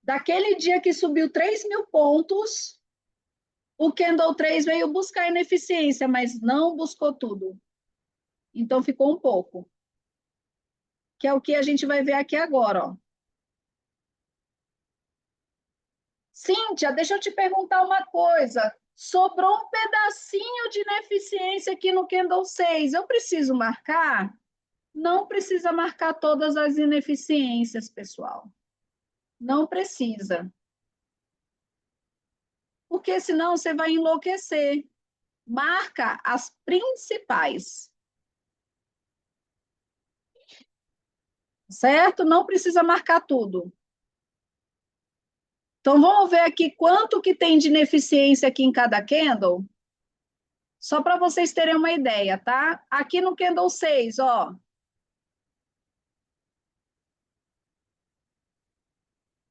Daquele dia que subiu 3.000 pontos, o Candle 3 veio buscar ineficiência, mas não buscou tudo. Então, ficou um pouco. Que é o que a gente vai ver aqui agora, ó. Cíntia, deixa eu te perguntar uma coisa. Sobrou um pedacinho de ineficiência aqui no Candle 6. Eu preciso marcar? Não precisa marcar todas as ineficiências, pessoal. Não precisa. Porque senão você vai enlouquecer. Marca as principais. Certo? Não precisa marcar tudo. Então, vamos ver aqui quanto que tem de ineficiência aqui em cada candle? Só para vocês terem uma ideia, tá? Aqui no candle 6, ó.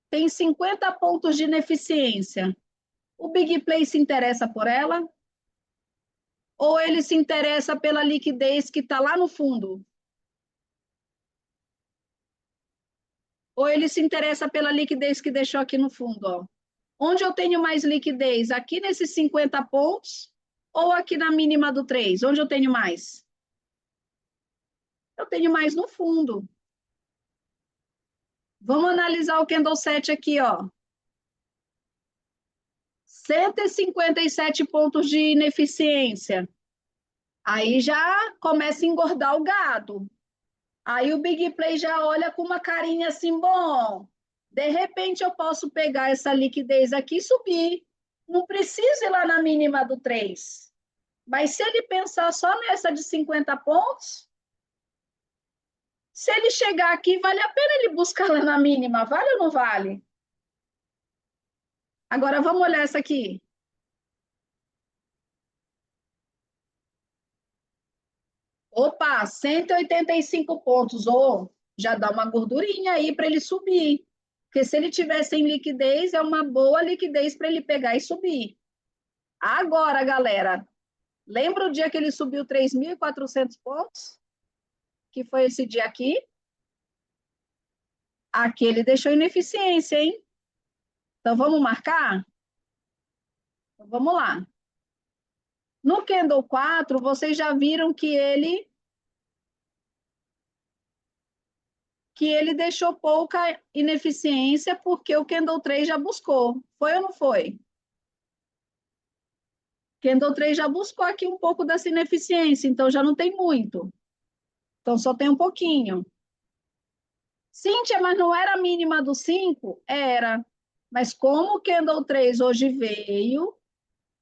Tem 50 pontos de ineficiência. O Big Play se interessa por ela? Ou ele se interessa pela liquidez que está lá no fundo? Ou ele se interessa pela liquidez que deixou aqui no fundo, ó? Onde eu tenho mais liquidez? Aqui nesses 50 pontos ou aqui na mínima do 3? Onde eu tenho mais? Eu tenho mais no fundo. Vamos analisar o candle 7 aqui, ó. 157 pontos de ineficiência. Aí já começa a engordar o gado. Aí o Big Play já olha com uma carinha assim, bom, de repente eu posso pegar essa liquidez aqui e subir. Não precisa ir lá na mínima do 3. Mas se ele pensar só nessa de 50 pontos, se ele chegar aqui, vale a pena ele buscar lá na mínima, vale ou não vale? Agora vamos olhar essa aqui. Opa, 185 pontos, ou já dá uma gordurinha aí para ele subir. Porque se ele tiver sem liquidez, é uma boa liquidez para ele pegar e subir. Agora, galera, lembra o dia que ele subiu 3.400 pontos? Que foi esse dia aqui? Aqui ele deixou ineficiência, hein? Então, vamos marcar? Então, vamos lá. No Candle 4, vocês já viram que ele deixou pouca ineficiência porque o Candle 3 já buscou. Foi ou não foi? Candle 3 já buscou aqui um pouco dessa ineficiência, então já não tem muito. Então só tem um pouquinho. Cíntia, mas não era a mínima do 5? Era. Mas como o Candle 3 hoje veio,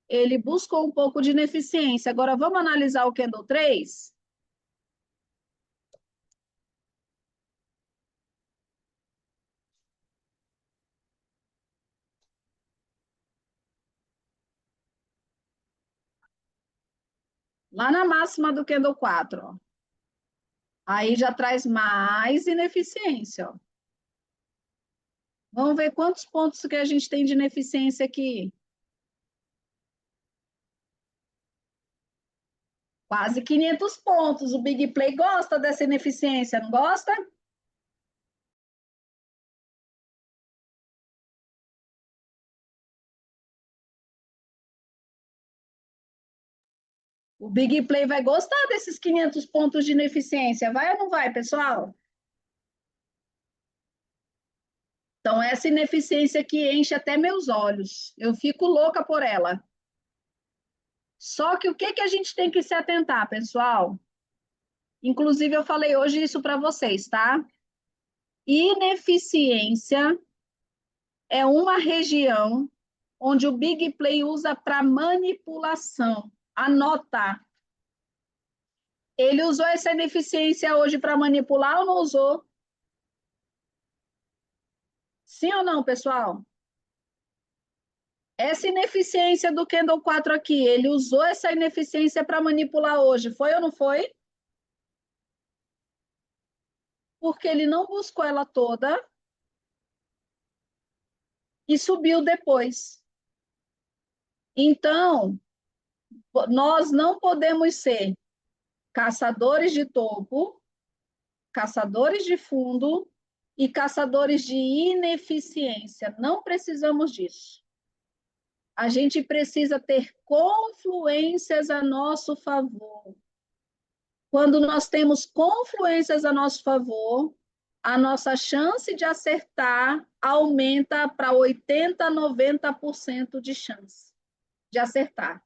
ele buscou um pouco de ineficiência. Agora vamos analisar o Candle 3? Lá na máxima do Candle 4, ó. Aí já traz mais ineficiência, ó. Vamos ver quantos pontos que a gente tem de ineficiência aqui. Quase 500 pontos. O Big Play gosta dessa ineficiência, não gosta? O Big Play vai gostar desses 500 pontos de ineficiência. Vai ou não vai, pessoal? Então, essa ineficiência aqui enche até meus olhos. Eu fico louca por ela. Só que o que que a gente tem que se atentar, pessoal? Inclusive, eu falei hoje isso para vocês, tá? Ineficiência é uma região onde o Big Play usa para manipulação. Anota. Ele usou essa ineficiência hoje para manipular ou não usou? Sim ou não, pessoal? Essa ineficiência do Candle 4 aqui, ele usou essa ineficiência para manipular hoje, foi ou não foi? Porque ele não buscou ela toda e subiu depois. Então, nós não podemos ser caçadores de topo, caçadores de fundo e caçadores de ineficiência. Não precisamos disso. A gente precisa ter confluências a nosso favor. Quando nós temos confluências a nosso favor, a nossa chance de acertar aumenta para 80%, 90% de chance de acertar.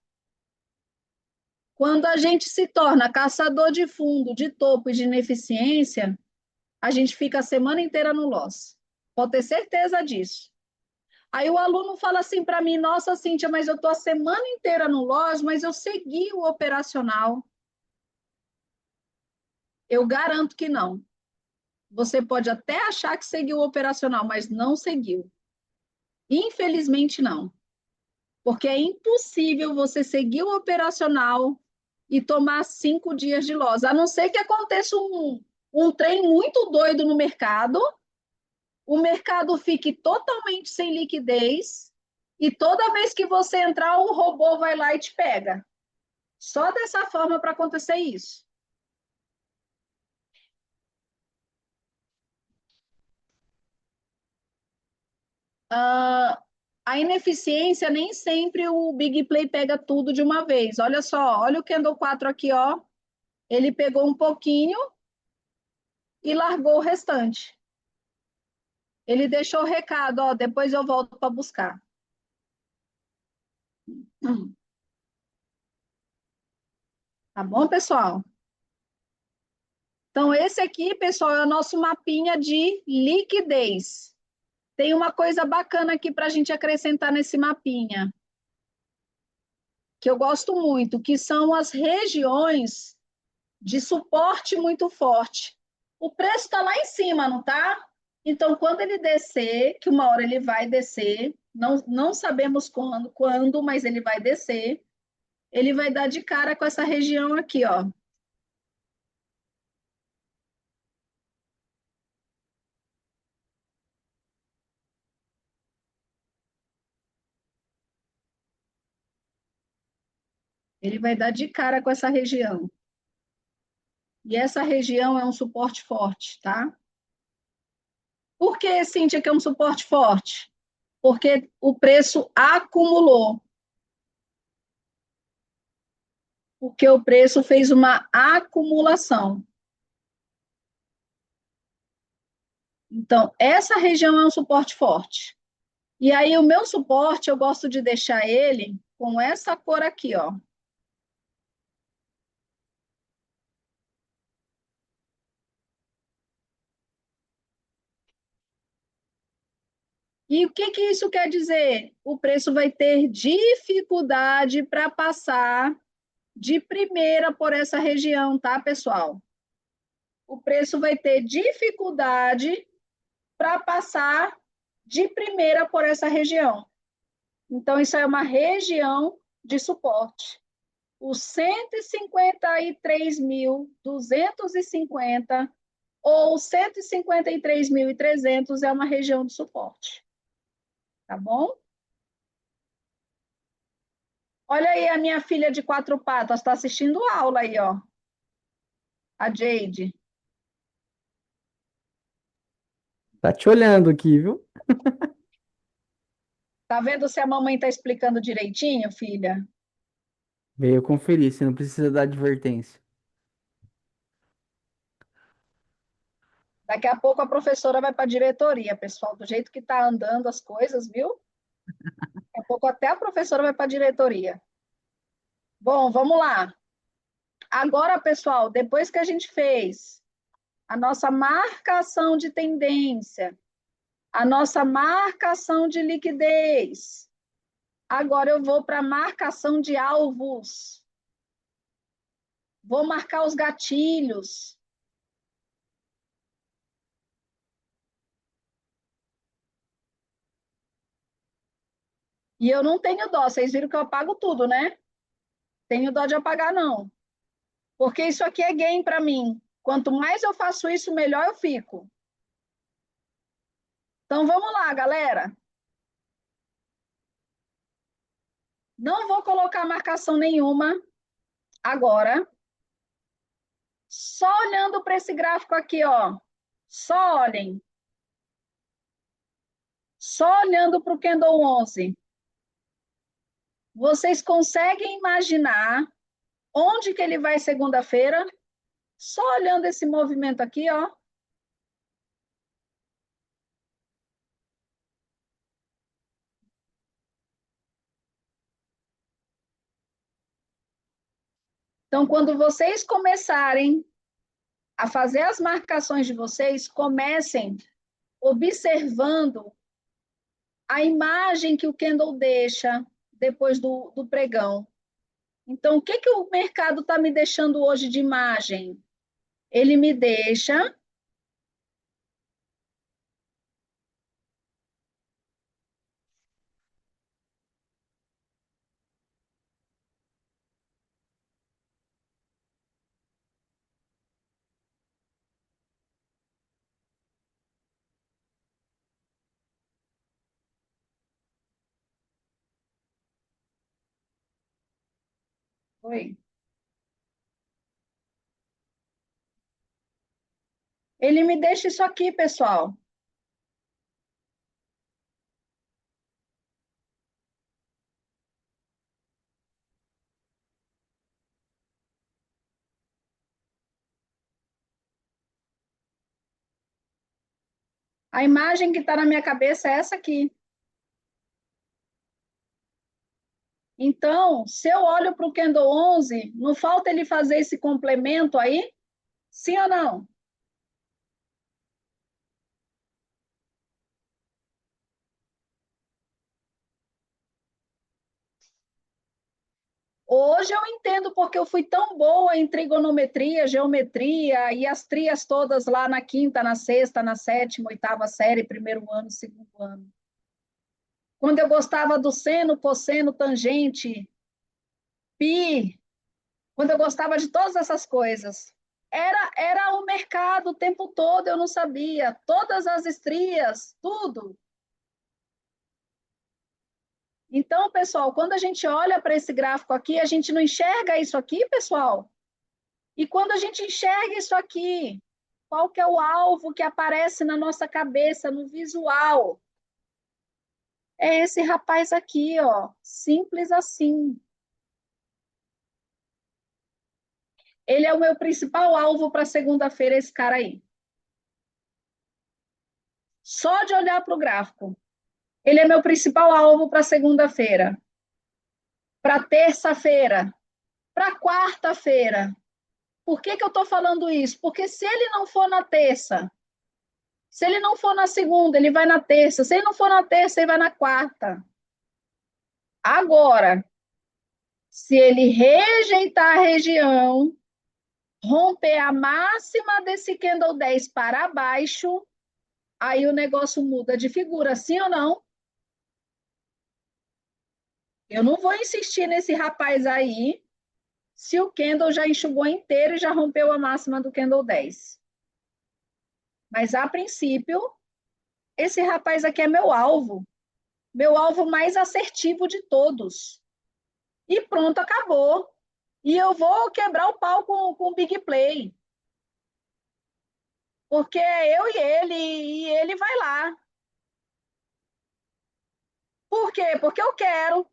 Quando a gente se torna caçador de fundo, de topo e de ineficiência, a gente fica a semana inteira no loss. Pode ter certeza disso. Aí o aluno fala assim para mim, nossa, Cíntia, mas eu estou a semana inteira no loss, mas eu segui o operacional. Eu garanto que não. Você pode até achar que seguiu o operacional, mas não seguiu. Infelizmente, não. Porque é impossível você seguir o operacional e tomar 5 dias de loss, a não ser que aconteça um trem muito doido no mercado, o mercado fique totalmente sem liquidez e toda vez que você entrar, o robô vai lá e te pega. Só dessa forma para acontecer isso. A ineficiência, nem sempre o Big Play pega tudo de uma vez. Olha só, olha o Candle 4 aqui, ó. Ele pegou um pouquinho e largou o restante. Ele deixou o recado, ó, depois eu volto para buscar. Tá bom, pessoal? Então, esse aqui, pessoal, é o nosso mapinha de liquidez. Tem uma coisa bacana aqui para a gente acrescentar nesse mapinha, que eu gosto muito, que são as regiões de suporte muito forte. O preço está lá em cima, não está? Então, quando ele descer, que uma hora ele vai descer, não sabemos quando, mas ele vai descer, ele vai dar de cara com essa região aqui, ó. Ele vai dar de cara com essa região. E essa região é um suporte forte, tá? Por que, Cíntia, que é um suporte forte? Porque o preço acumulou. Porque o preço fez uma acumulação. Então, essa região é um suporte forte. E aí, o meu suporte, eu gosto de deixar ele com essa cor aqui, ó. E o que que isso quer dizer? O preço vai ter dificuldade para passar de primeira por essa região, tá, pessoal? O preço vai ter dificuldade para passar de primeira por essa região. Então, isso é uma região de suporte. Os 153.250 ou 153.300 é uma região de suporte. Tá bom? Olha aí a minha filha de 4 patas, está assistindo aula aí, ó. A Jade. Tá te olhando aqui, viu? Tá vendo se a mamãe está explicando direitinho, filha? Veio conferir, você não precisa dar advertência. Daqui a pouco a professora vai para a diretoria, pessoal, do jeito que está andando as coisas, viu? Daqui a pouco até a professora vai para a diretoria. Bom, vamos lá. Agora, pessoal, depois que a gente fez a nossa marcação de tendência, a nossa marcação de liquidez, agora eu vou para a marcação de alvos. Vou marcar os gatilhos. E eu não tenho dó, vocês viram que eu apago tudo, né? Tenho dó de apagar, não. Porque isso aqui é game para mim. Quanto mais eu faço isso, melhor eu fico. Então vamos lá, galera. Não vou colocar marcação nenhuma agora. Só olhando para esse gráfico aqui, ó. Só olhem. Só olhando para o candle 11, vocês conseguem imaginar onde que ele vai segunda-feira? Só olhando esse movimento aqui, ó. Então, quando vocês começarem a fazer as marcações de vocês, comecem observando a imagem que o candle deixa depois do pregão. Então, o que, que o mercado está me deixando hoje de imagem? Ele me deixa. Oi. Ele me deixa isso aqui, pessoal. A imagem que está na minha cabeça é essa aqui. Então, se eu olho para o candle 11, não falta ele fazer esse complemento aí? Sim ou não? Hoje eu entendo porque eu fui tão boa em trigonometria, geometria e as trias todas lá na quinta, na sexta, na sétima, oitava série, primeiro ano, segundo ano. Quando eu gostava do seno, cosseno, tangente, pi, quando eu gostava de todas essas coisas. Era o mercado o tempo todo, eu não sabia. Todas as estrias, tudo. Então, pessoal, quando a gente olha para esse gráfico aqui, a gente não enxerga isso aqui, pessoal? E quando a gente enxerga isso aqui, qual que é o alvo que aparece na nossa cabeça, no visual? É esse rapaz aqui, ó, simples assim. Ele é o meu principal alvo para segunda-feira, esse cara aí. Só de olhar para o gráfico. Ele é meu principal alvo para segunda-feira, para terça-feira, para quarta-feira. Por que, que eu estou falando isso? Porque se ele não for na terça, se ele não for na segunda, ele vai na terça. Se ele não for na terça, ele vai na quarta. Agora, se ele rejeitar a região, romper a máxima desse candle 10 para baixo, aí o negócio muda de figura, sim ou não? Eu não vou insistir nesse rapaz aí, se o candle já enxugou inteiro e já rompeu a máxima do candle 10. Mas, a princípio, esse rapaz aqui é meu alvo mais assertivo de todos. E pronto, acabou. E eu vou quebrar o pau com o Big Play. Porque é eu e ele vai lá. Por quê? Porque eu quero.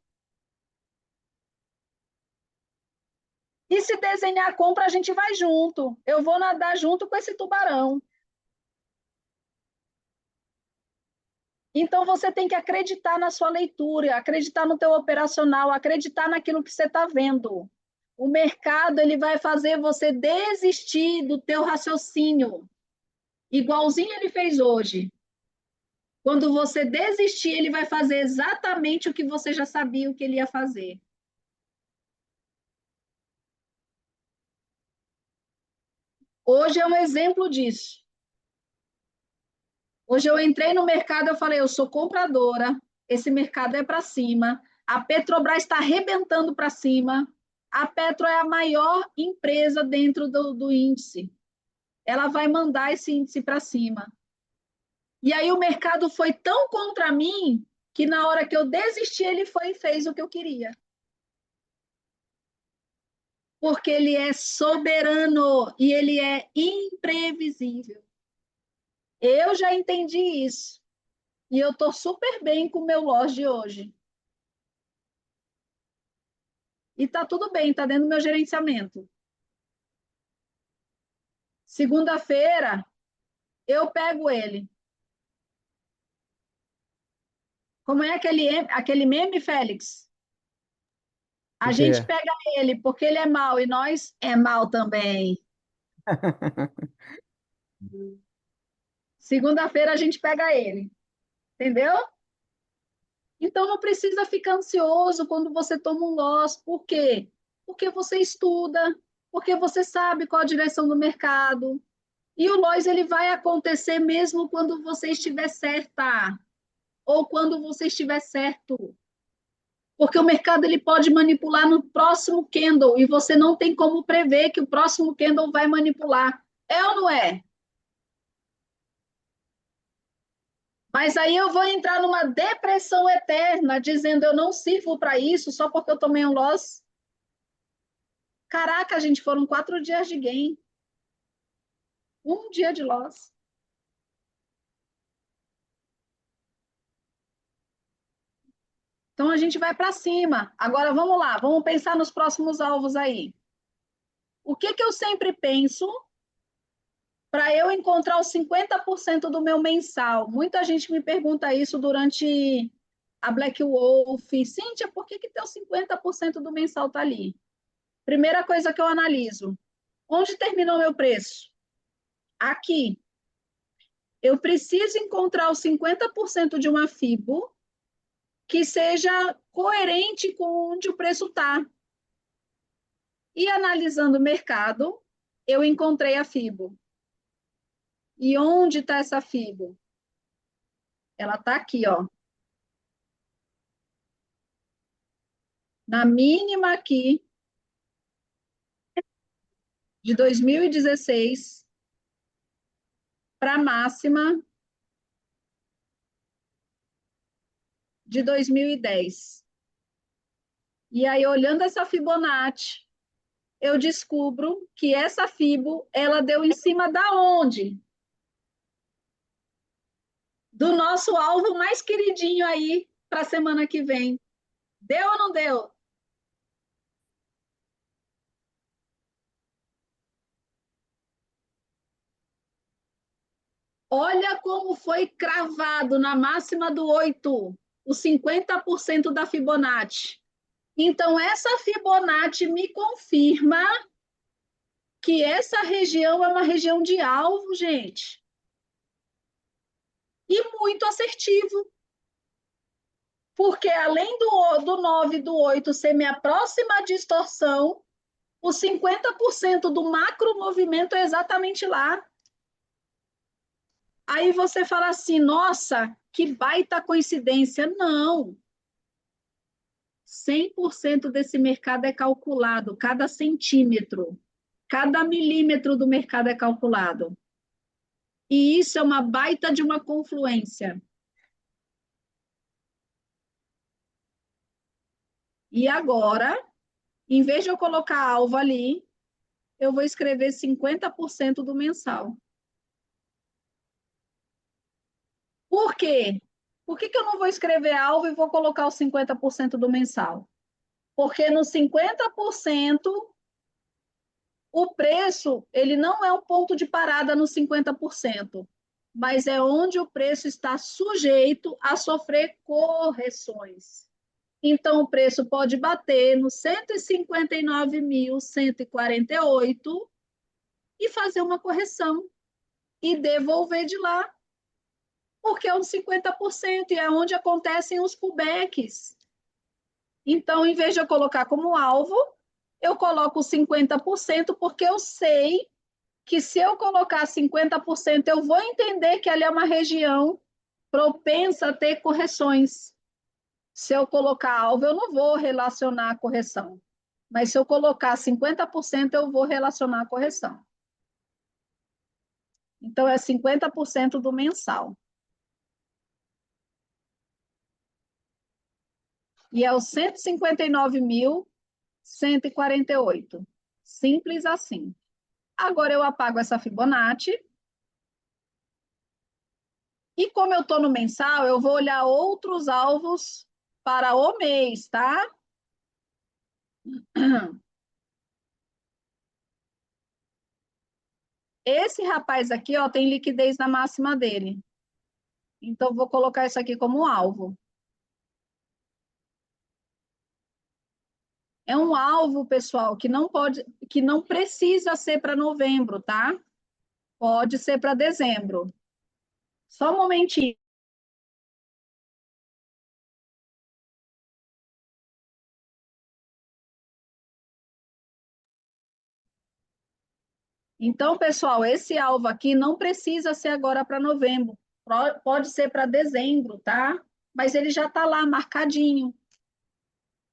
E se desenhar a compra, a gente vai junto. Eu vou nadar junto com esse tubarão. Então, você tem que acreditar na sua leitura, acreditar no teu operacional, acreditar naquilo que você está vendo. O mercado ele vai fazer você desistir do teu raciocínio, igualzinho ele fez hoje. Quando você desistir, ele vai fazer exatamente o que você já sabia o que ele ia fazer. Hoje é um exemplo disso. Hoje eu entrei no mercado, eu falei, eu sou compradora, esse mercado é para cima, a Petrobras está arrebentando para cima, a Petro é a maior empresa dentro do índice, ela vai mandar esse índice para cima. E aí o mercado foi tão contra mim, que na hora que eu desisti, ele foi e fez o que eu queria. Porque ele é soberano e ele é imprevisível. Eu já entendi isso. E eu estou super bem com o meu loss de hoje. E está tudo bem, está dentro do meu gerenciamento. Segunda-feira, eu pego ele. Como é aquele meme, Félix? A O que gente é? pega ele porque ele é mau e nós é mau também. Segunda-feira a gente pega ele, entendeu? Então não precisa ficar ansioso quando você toma um loss. Por quê? Porque você estuda, porque você sabe qual a direção do mercado. E o loss ele vai acontecer mesmo quando você estiver certa ou quando você estiver certo. Porque o mercado ele pode manipular no próximo candle e você não tem como prever que o próximo candle vai manipular. É ou não é? Mas aí eu vou entrar numa depressão eterna, dizendo eu não sirvo para isso só porque eu tomei um loss. Caraca, gente, foram 4 dias de gain. Um dia de loss. Então a gente vai para cima. Agora vamos lá, vamos pensar nos próximos alvos aí. O que que eu sempre penso para eu encontrar os 50% do meu mensal? Muita gente me pergunta isso durante a Black Wolf. Cíntia, por que que teu 50% do mensal está ali? Primeira coisa que eu analiso. Onde terminou meu preço? Aqui. Eu preciso encontrar os 50% de uma FIBO que seja coerente com onde o preço está. E analisando o mercado, eu encontrei a FIBO. E onde está essa FIBO? Ela está aqui, ó. Na mínima aqui de 2016 para a máxima de 2010. E aí, olhando essa Fibonacci, eu descubro que essa FIBO, ela deu em cima da onde? Do nosso alvo mais queridinho aí para a semana que vem. Deu ou não deu? Olha como foi cravado na máxima do 8, os 50% da Fibonacci. Então, essa Fibonacci me confirma que essa região é uma região de alvo, gente. E muito assertivo. Porque além do 9 e do 8 ser minha próxima distorção, os 50% do macro movimento é exatamente lá. Aí você fala assim, nossa, que baita coincidência. Não. 100% desse mercado é calculado, cada centímetro, cada milímetro do mercado é calculado. E isso é uma baita de uma confluência. E agora, em vez de eu colocar alvo ali, eu vou escrever 50% do mensal. Por quê? Por que que eu não vou escrever alvo e vou colocar os 50% do mensal? Porque no 50%, o preço, ele não é um ponto de parada no 50%, mas é onde o preço está sujeito a sofrer correções. Então, o preço pode bater no 159.148 e fazer uma correção e devolver de lá, porque é uns 50% e é onde acontecem os pullbacks. Então, em vez de eu colocar como alvo, eu coloco 50% porque eu sei que se eu colocar 50%, eu vou entender que ali é uma região propensa a ter correções. Se eu colocar alvo, eu não vou relacionar a correção. Mas se eu colocar 50%, eu vou relacionar a correção. Então, é 50% do mensal. E é os 159.148. Simples assim. Agora eu apago essa Fibonacci E como eu estou no mensal, eu vou olhar outros alvos para o mês, tá? Esse rapaz aqui, ó, tem liquidez na máxima dele. Então, vou colocar isso aqui como alvo. É um alvo, pessoal, que não pode, que não precisa ser para novembro, tá? Pode ser para dezembro. Só um momentinho. Então, pessoal, esse alvo aqui não precisa ser agora para novembro. Pode ser para dezembro, tá? Mas ele já está lá marcadinho.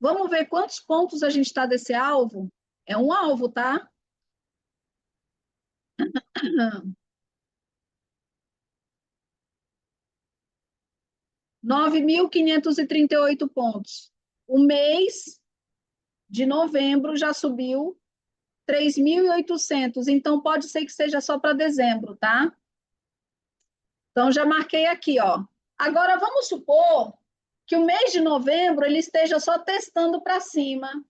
Vamos ver quantos pontos a gente está desse alvo? É um alvo, tá? 9.538 pontos. O mês de novembro já subiu 3.800. Então, pode ser que seja só para dezembro, tá? Então, já marquei aqui, ó. Agora, vamos supor que o mês de novembro ele esteja só testando para cima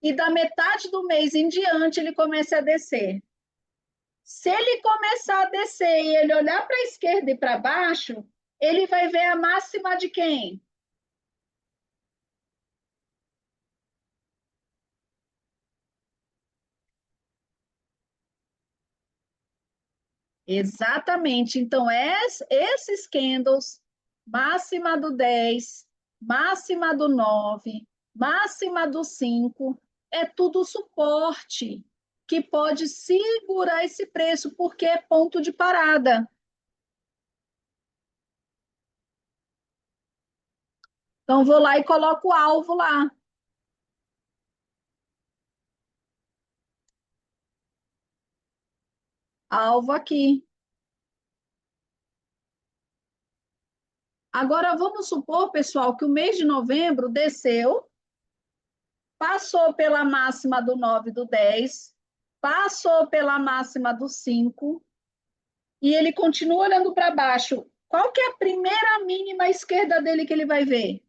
e da metade do mês em diante ele comece a descer. Se ele começar a descer e ele olhar para a esquerda e para baixo, ele vai ver a máxima de quem? Exatamente. Então, esses candles, máxima do 10, máxima do 9, máxima do 5, é tudo suporte que pode segurar esse preço, porque é ponto de parada. Então, vou lá e coloco o alvo lá. Alvo aqui. Agora, vamos supor, pessoal, que o mês de novembro desceu, passou pela máxima do 9 do 10, passou pela máxima do 5, e ele continua olhando para baixo. Qual que é a primeira mínima à esquerda dele que ele vai ver?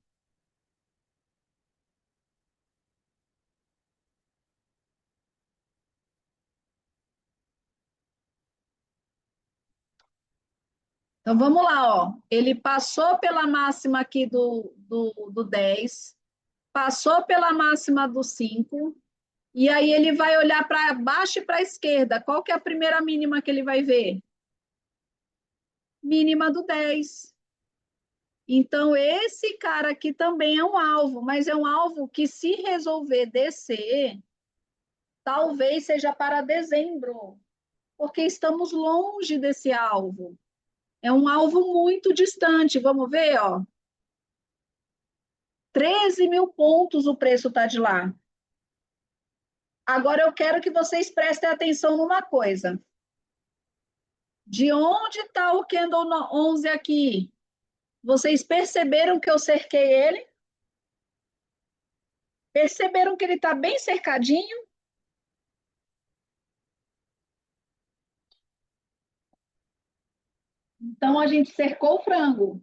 Então, vamos lá, ó. Ele passou pela máxima aqui do 10, passou pela máxima do 5, e aí ele vai olhar para baixo e para a esquerda. Qual que é a primeira mínima que ele vai ver? Mínima do 10. Então, esse cara aqui também é um alvo, mas é um alvo que, se resolver descer, talvez seja para dezembro, porque estamos longe desse alvo. É um alvo muito distante. Vamos ver, ó. 13.000 pontos o preço está de lá. Agora eu quero que vocês prestem atenção numa coisa. De onde está o candle 11 aqui? Vocês perceberam que eu cerquei ele? Perceberam que ele está bem cercadinho? Então a gente cercou o frango,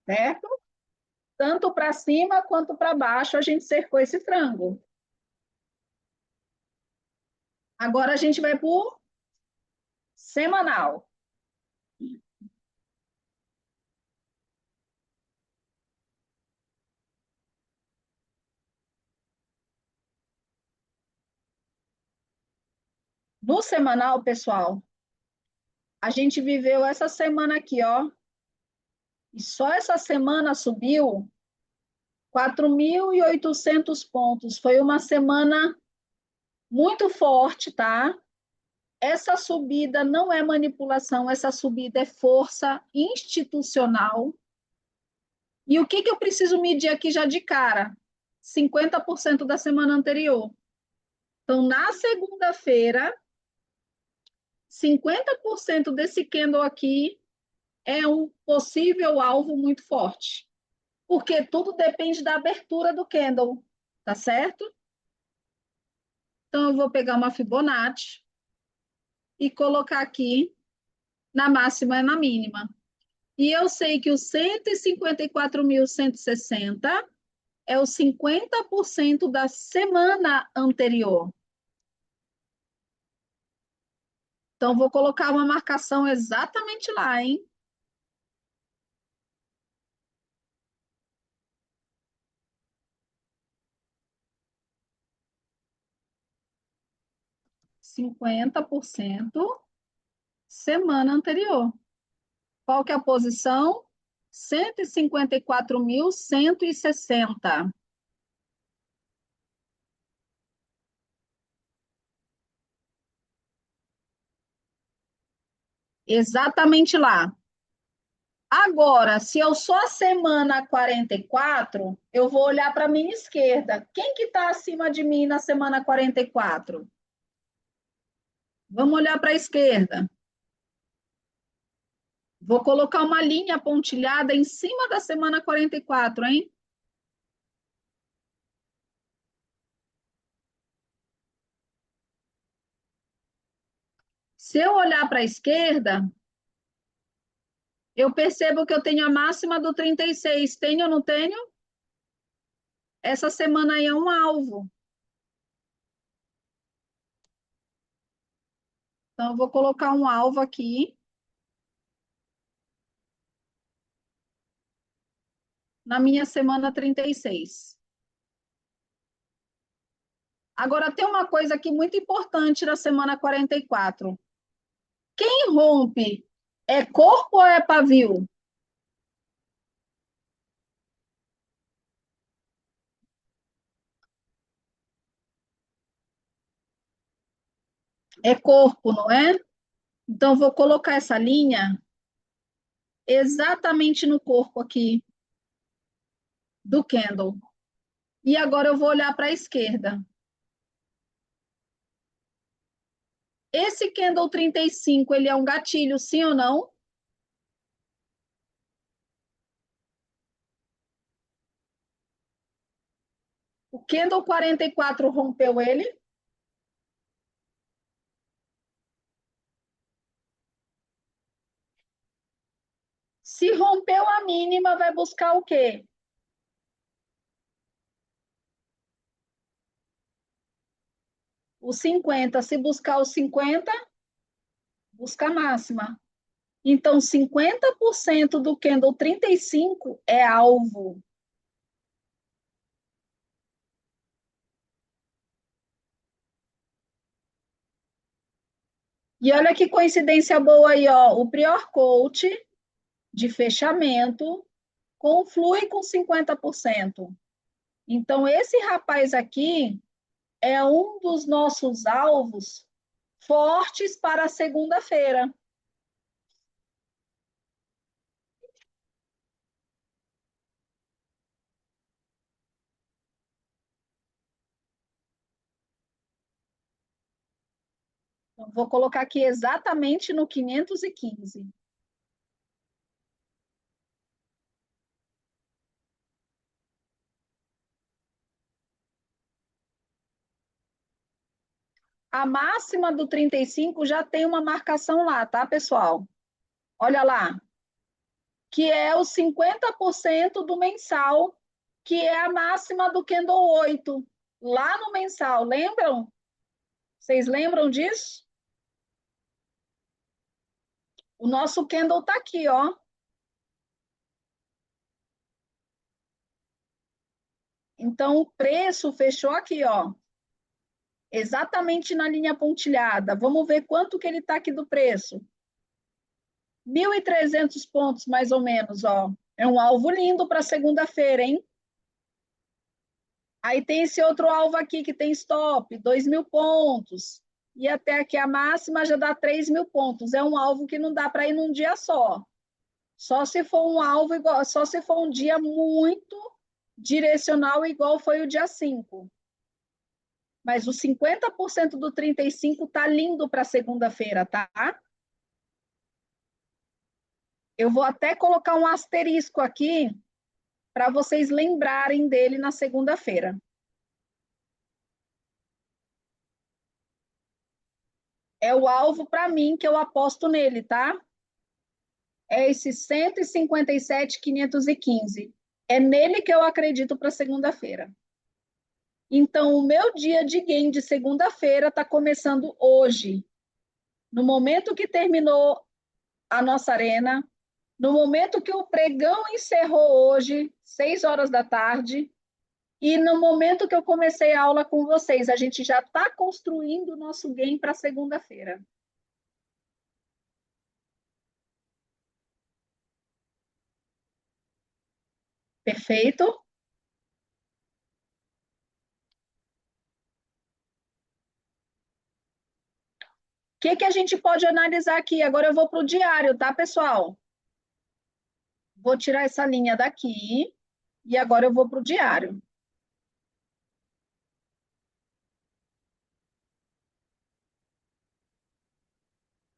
certo? Tanto para cima quanto para baixo a gente cercou esse frango. Agora a gente vai para o semanal. No semanal, pessoal, a gente viveu essa semana aqui, ó. E só essa semana subiu 4.800 pontos. Foi uma semana muito forte, tá? Essa subida não é manipulação, essa subida é força institucional. E o que eu preciso medir aqui já de cara? 50% da semana anterior. Então, na segunda-feira, 50% desse candle aqui é um possível alvo muito forte. Porque tudo depende da abertura do candle, tá certo? Então, eu vou pegar uma Fibonacci. e colocar aqui na máxima e na mínima. E eu sei que os 154.160 é os 50% da semana anterior. Então, vou colocar uma marcação exatamente lá, hein? %50 semana anterior. Qual que é a posição? 154.160. Exatamente lá. Agora, se eu sou a semana 44, eu vou olhar para a minha esquerda. Quem que está acima de mim na semana 44? Vamos olhar para a esquerda. Vou colocar uma linha pontilhada em cima da semana 44, hein? Se eu olhar para a esquerda, eu percebo que eu tenho a máxima do 36. Tenho ou não tenho? Essa semana aí é um alvo. Então, eu vou colocar um alvo aqui na minha semana 36. Agora, tem uma coisa aqui muito importante na semana 44. Quem rompe é corpo ou é pavio? É corpo, não é? Então, vou colocar essa linha exatamente no corpo aqui do candle. E agora eu vou olhar para a esquerda. Esse candle 35, ele é um gatilho, sim ou não? O candle 44 rompeu ele? Se rompeu a mínima, vai buscar o quê? O 50. Se buscar o 50, busca a máxima. Então, 50% do candle 35 é alvo. E olha que coincidência boa aí, ó. O pre-workout de fechamento conflui com 50%. Então, esse rapaz aqui é um dos nossos alvos fortes para a segunda-feira. Então, vou colocar aqui exatamente no 515. A máxima do 35 já tem uma marcação lá, tá, pessoal? Olha lá, que é os 50% do mensal, que é a máxima do candle 8, lá no mensal, lembram? Vocês lembram disso? O nosso candle está aqui, ó. Então, o preço fechou aqui, ó. Exatamente na linha pontilhada. Vamos ver quanto que ele está aqui do preço. 1.300 pontos, mais ou menos, ó. É um alvo lindo para segunda-feira, hein? Aí tem esse outro alvo aqui que tem stop, 2.000 pontos. E até aqui a máxima já dá 3.000 pontos. É um alvo que não dá para ir num dia só. Só se for um alvo igual, só se for um dia muito direcional, igual foi o dia 5. Mas o 50% do 35 tá lindo para segunda-feira, tá? Eu vou até colocar um asterisco aqui para vocês lembrarem dele na segunda-feira. É o alvo para mim que eu aposto nele, tá? É esse 157.515. É nele que eu acredito para segunda-feira. Então, o meu dia de game de segunda-feira está começando hoje. No momento que terminou a nossa arena, no momento que o pregão encerrou hoje, 6 horas da tarde, e no momento que eu comecei a aula com vocês, a gente já está construindo o nosso game para segunda-feira. Perfeito? Que a gente pode analisar aqui? Agora eu vou para o diário, tá, pessoal? Vou tirar essa linha daqui e agora eu vou para o diário.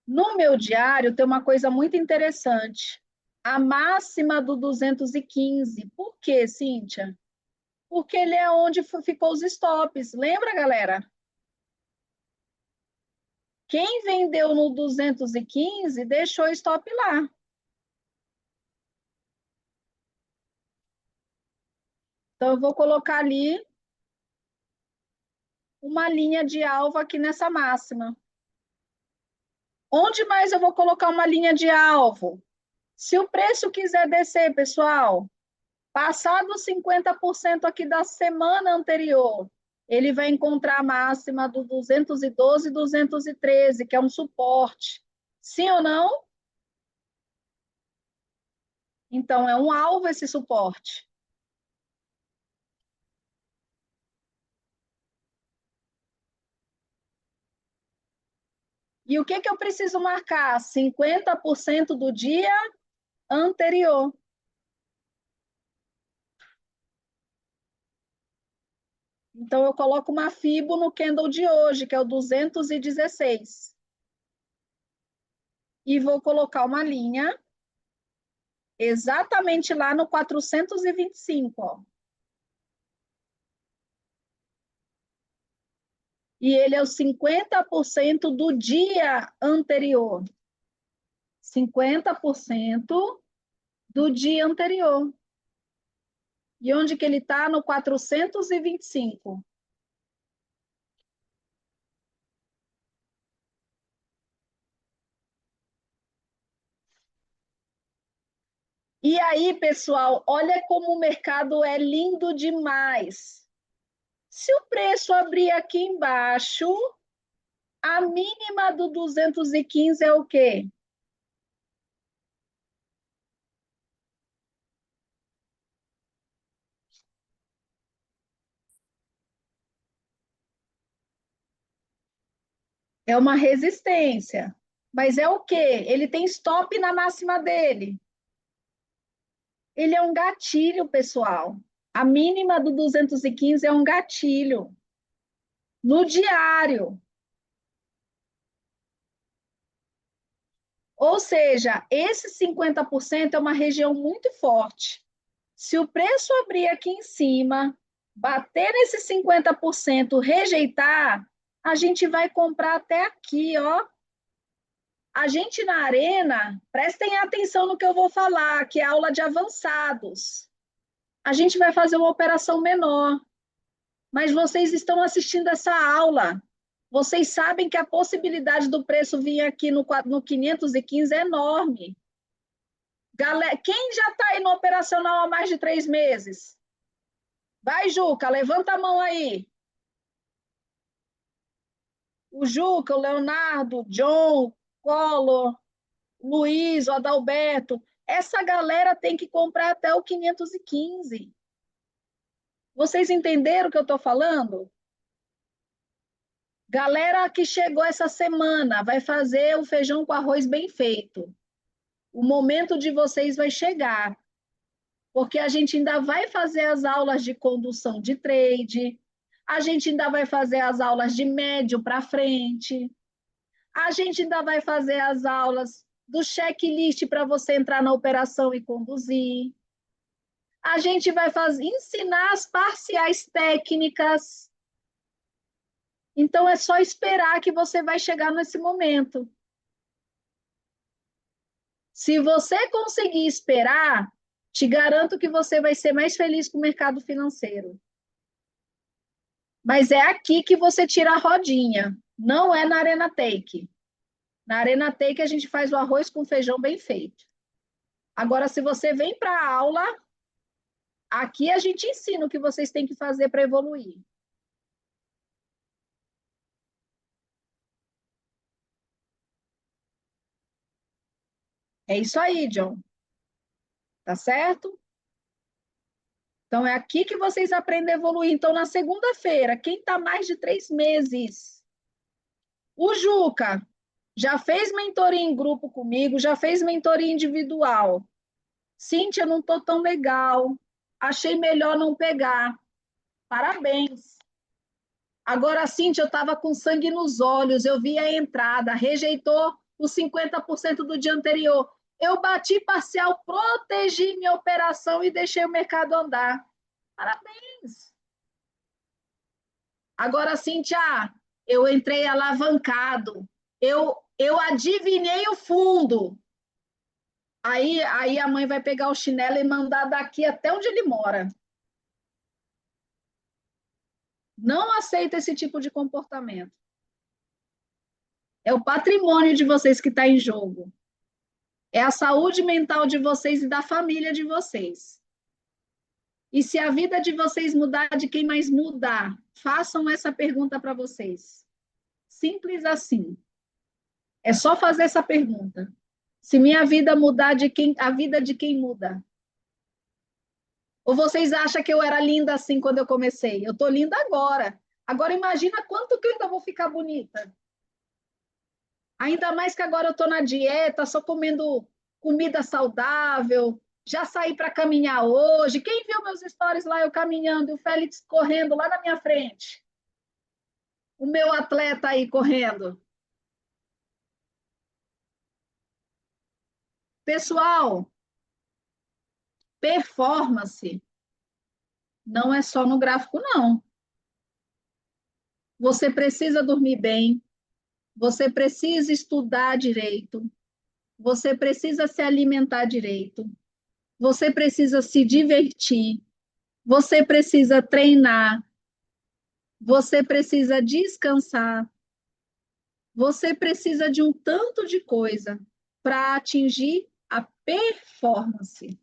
No meu diário tem uma coisa muito interessante. A máxima do 215. Por quê, Cíntia? Porque ele é onde ficou os stops. Lembra, galera? Quem vendeu no 215 deixou stop lá. Então, eu vou colocar ali uma linha de alvo aqui nessa máxima. Onde mais eu vou colocar uma linha de alvo? Se o preço quiser descer, pessoal, passar dos 50% aqui da semana anterior, ele vai encontrar a máxima do 212 e 213, que é um suporte. Sim ou não? Então, é um alvo esse suporte. E o que eu preciso marcar? 50% do dia anterior. Então, eu coloco uma FIBO no candle de hoje, que é o 216. E vou colocar uma linha exatamente lá no 425, ó. E ele é o 50% do dia anterior. 50% do dia anterior. E onde que ele está? No 425. E aí, pessoal, olha como o mercado é lindo demais. Se o preço abrir aqui embaixo, a mínima do 215 é o quê? É uma resistência. Mas é o quê? Ele tem stop na máxima dele. Ele é um gatilho, pessoal. A mínima do 215 é um gatilho. No diário. Ou seja, esse 50% é uma região muito forte. Se o preço abrir aqui em cima, bater nesse 50%, rejeitar, a gente vai comprar até aqui, ó. A gente na arena, prestem atenção no que eu vou falar, que é aula de avançados. A gente vai fazer uma operação menor, mas vocês estão assistindo essa aula. Vocês sabem que a possibilidade do preço vir aqui no 515 é enorme. Galera, quem já está aí no operacional há mais de 3 meses? Vai, Juca, levanta a mão aí. O Juca, o Leonardo, o John, o Collor, o Luiz, o Adalberto. Essa galera tem que comprar até o 515. Vocês entenderam o que eu estou falando? Galera que chegou essa semana vai fazer o feijão com arroz bem feito. O momento de vocês vai chegar, porque a gente ainda vai fazer as aulas de condução de trade, a gente ainda vai fazer as aulas de médio para frente, a gente ainda vai fazer as aulas do checklist para você entrar na operação e conduzir. A gente vai ensinar as parciais técnicas. Então, é só esperar que você vai chegar nesse momento. Se você conseguir esperar, te garanto que você vai ser mais feliz com o mercado financeiro. Mas é aqui que você tira a rodinha, não é na Arena Take. Na Arena Take a gente faz o arroz com feijão bem feito. Agora, se você vem para a aula, aqui a gente ensina o que vocês têm que fazer para evoluir. É isso aí, John. Tá certo? Então, é aqui que vocês aprendem a evoluir. Então, na segunda-feira, quem está mais de 3 meses? O Juca já fez mentoria em grupo comigo, já fez mentoria individual. Cíntia, não estou tão legal. Achei melhor não pegar. Parabéns. Agora, Cíntia, eu estava com sangue nos olhos, eu vi a entrada, rejeitou os 50% do dia anterior. Eu bati parcial, protegi minha operação e deixei o mercado andar. Parabéns. Agora, Cíntia, eu entrei alavancado. Eu adivinhei o fundo. Aí a mãe vai pegar o chinelo e mandar daqui até onde ele mora. Não aceita esse tipo de comportamento. É o patrimônio de vocês que está em jogo. É a saúde mental de vocês e da família de vocês. E se a vida de vocês mudar, de quem mais mudar? Façam essa pergunta para vocês. Simples assim. É só fazer essa pergunta. Se minha vida mudar, de quem, a vida de quem muda? Ou vocês acham que eu era linda assim quando eu comecei? Eu estou linda agora. Agora imagina quanto que eu ainda vou ficar bonita. Ainda mais que agora eu estou na dieta, só comendo comida saudável. Já saí para caminhar hoje. Quem viu meus stories lá eu caminhando e o Félix correndo lá na minha frente? O meu atleta aí correndo. Pessoal, performance não é só no gráfico, não. Você precisa dormir bem, você precisa estudar direito, você precisa se alimentar direito, você precisa se divertir, você precisa treinar, você precisa descansar, você precisa de um tanto de coisa para atingir a performance.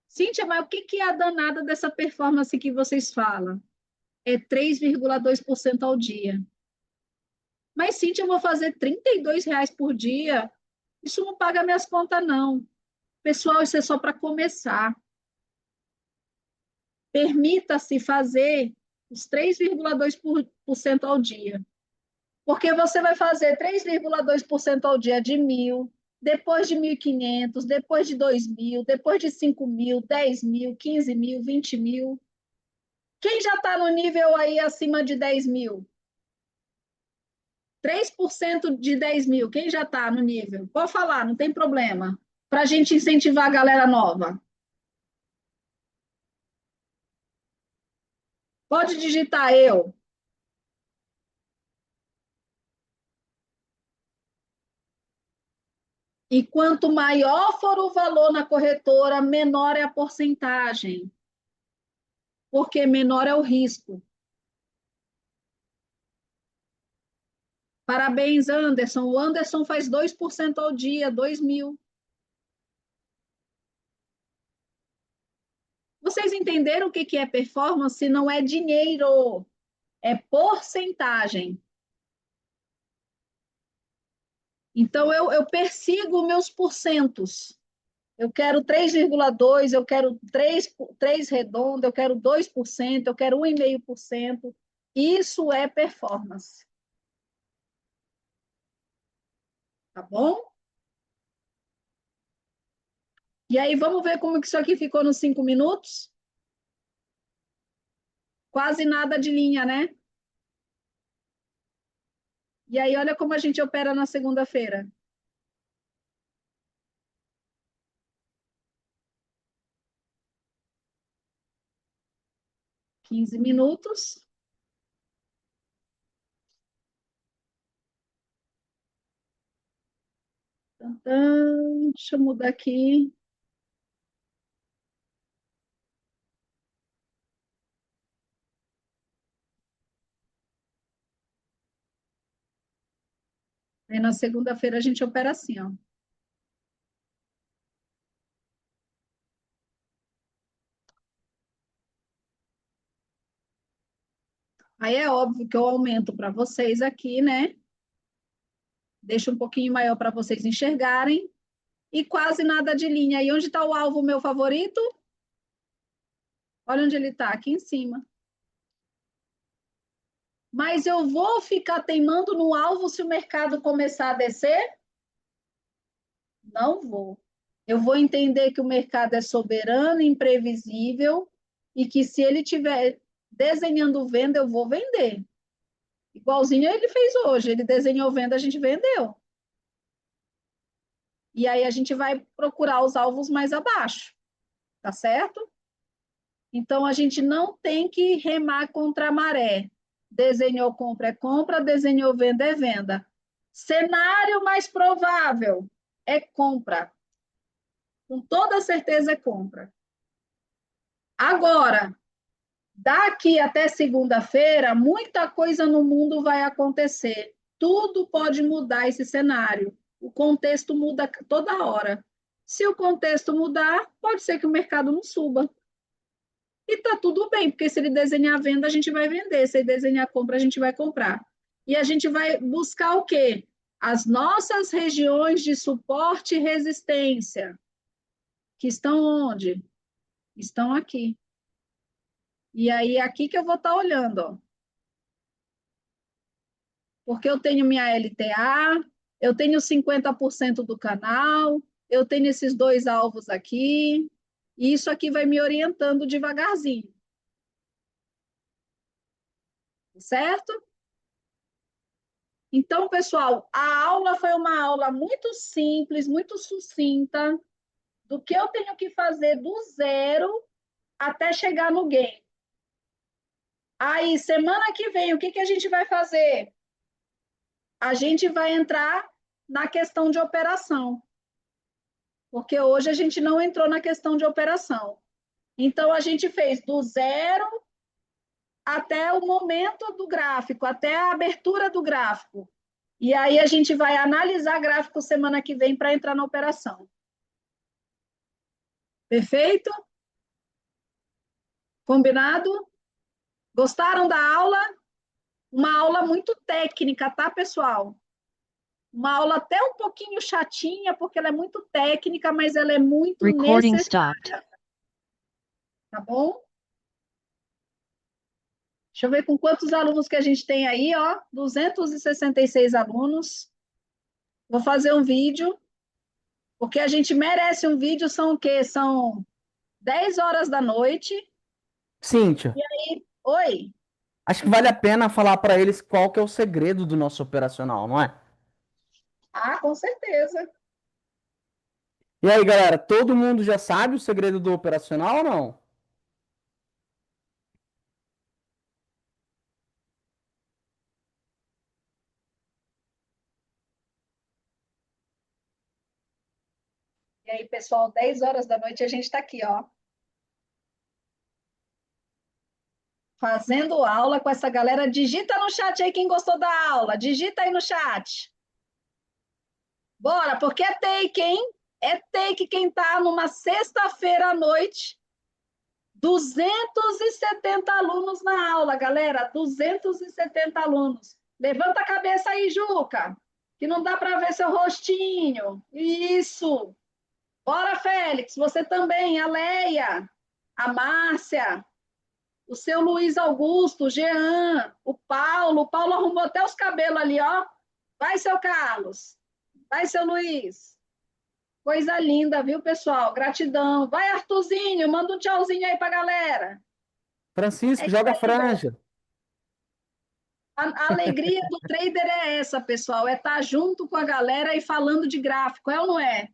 Cíntia, mas o que é a danada dessa performance que vocês falam? É 3,2% ao dia. Mas, Cíntia, eu vou fazer R$ 32 por dia. Isso não paga minhas contas, não. Pessoal, isso é só para começar. Permita-se fazer os 3,2% ao dia. Porque você vai fazer 3,2% ao dia de 1.000, depois de 1.500, depois de 2.000, depois de 5.000, 10.000, 15.000, 20.000. Quem já está no nível aí acima de 10.000? 3% de 10.000, quem já está no nível? Pode falar, não tem problema. Para a gente incentivar a galera nova. Pode digitar eu. E quanto maior for o valor na corretora, menor é a porcentagem, porque menor é o risco. Parabéns, Anderson. O Anderson faz 2% ao dia, 2.000. Vocês entenderam o que é performance? Não é dinheiro, é porcentagem. Então, eu persigo meus porcentos. Eu quero 3,2, eu quero 3 redondo, eu quero 2%, eu quero 1,5%. Isso é performance. Tá bom? E aí, vamos ver como que isso aqui ficou nos 5 minutos? Quase nada de linha, né? E aí, olha como a gente opera na segunda-feira. 15 minutos. Deixa eu mudar aqui. Aí na segunda-feira a gente opera assim, ó. Aí é óbvio que eu aumento para vocês aqui, né? Deixo um pouquinho maior para vocês enxergarem. E quase nada de linha. E onde está o alvo meu favorito? Olha onde ele está, aqui em cima. Mas eu vou ficar teimando no alvo se o mercado começar a descer? Não vou. Eu vou entender que o mercado é soberano, imprevisível, e que se ele estiver desenhando venda, eu vou vender. Igualzinho ele fez hoje. Ele desenhou venda, a gente vendeu. E aí a gente vai procurar os alvos mais abaixo, tá certo? Então a gente não tem que remar contra a maré. Desenhou compra é compra, desenhou venda é venda. Cenário mais provável é compra. Com toda certeza é compra. Agora, daqui até segunda-feira, muita coisa no mundo vai acontecer. Tudo pode mudar esse cenário. O contexto muda toda hora. Se o contexto mudar, pode ser que o mercado não suba. E tá tudo bem, porque se ele desenhar a venda, a gente vai vender. Se ele desenhar a compra, a gente vai comprar. E a gente vai buscar o quê? As nossas regiões de suporte e resistência, que estão onde? Estão aqui. E aí, aqui que eu vou estar olhando, ó. Porque eu tenho minha LTA, eu tenho 50% do canal, eu tenho esses dois alvos aqui, e isso aqui vai me orientando devagarzinho. Certo? Então, pessoal, a aula foi uma aula muito simples, muito sucinta, do que eu tenho que fazer do zero até chegar no game. Aí, semana que vem, o que que a gente vai fazer? A gente vai entrar na questão de operação, porque hoje a gente não entrou na questão de operação. Então, a gente fez do zero até o momento do gráfico, até a abertura do gráfico. E aí, a gente vai analisar gráfico semana que vem para entrar na operação. Perfeito? Combinado? Gostaram da aula? Uma aula muito técnica, tá, pessoal? Uma aula até um pouquinho chatinha, porque ela é muito técnica, mas ela é muito Recording necessária, stopped. tá bom? Deixa eu ver com quantos alunos que a gente tem aí, ó. 266 alunos. Vou fazer um vídeo, porque a gente merece um vídeo, são o quê? São 10 horas da noite. Cíntia, Oi? acho que vale a pena falar para eles qual que é o segredo do nosso operacional, não é? Ah, com certeza. E aí, galera, todo mundo já sabe o segredo do operacional ou não? E aí, pessoal, 10 horas da noite a gente está aqui, ó. Fazendo aula com essa galera. Digita no chat aí quem gostou da aula. Digita aí no chat. Bora, porque é take, hein? É take quem tá numa sexta-feira à noite. 270 alunos na aula, galera. 270 alunos. Levanta a cabeça aí, Juca, que não dá para ver seu rostinho. Isso. Bora, Félix, você também, a Leia, a Márcia, o seu Luiz Augusto, o Jean, o Paulo. O Paulo arrumou até os cabelos ali, ó. Vai, seu Carlos. Vai, seu Luiz. Coisa linda, viu, pessoal? Gratidão. Vai, Arthurzinho, manda um tchauzinho aí pra galera. Francisco, É isso joga aí, galera. franja. A alegria do trader é essa, pessoal. É estar junto com a galera e falando de gráfico, é ou não é?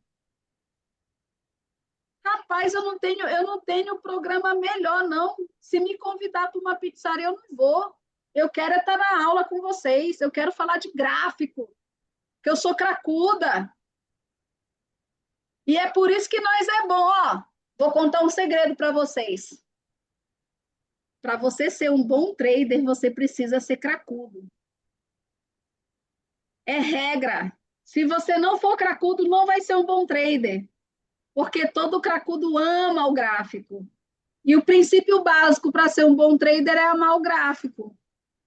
Rapaz, eu não tenho programa melhor, não. Se me convidar para uma pizzaria, eu não vou. Eu quero estar na aula com vocês. Eu quero falar de gráfico, que eu sou cracuda. E é por isso que nós é bom, ó. Vou contar um segredo para vocês. Para você ser um bom trader, você precisa ser cracudo. É regra. Se você não for cracudo, não vai ser um bom trader. Porque todo cracudo ama o gráfico. E o princípio básico para ser um bom trader é amar o gráfico.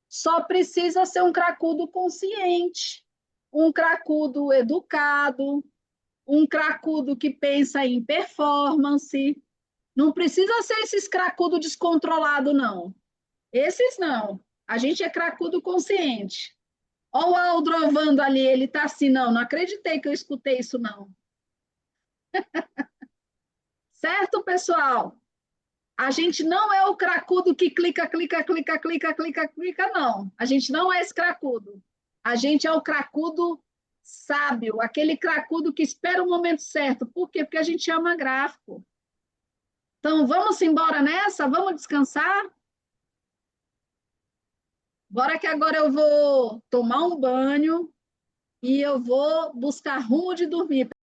Só precisa ser um cracudo consciente, um cracudo educado, um cracudo que pensa em performance. Não precisa ser esses cracudo descontrolado, não. Esses não. A gente é cracudo consciente. Olha o Aldrovando ali, ele tá assim, não acreditei que eu escutei isso, não. Certo, pessoal? A gente não é o cracudo que clica, clica, clica, clica, clica, clica, não. A gente não é esse cracudo. A gente é o cracudo sábio, aquele cracudo que espera o momento certo. Por quê? Porque a gente ama gráfico. Então, vamos embora nessa? Vamos descansar? Bora que agora eu vou tomar um banho e eu vou buscar rumo de dormir.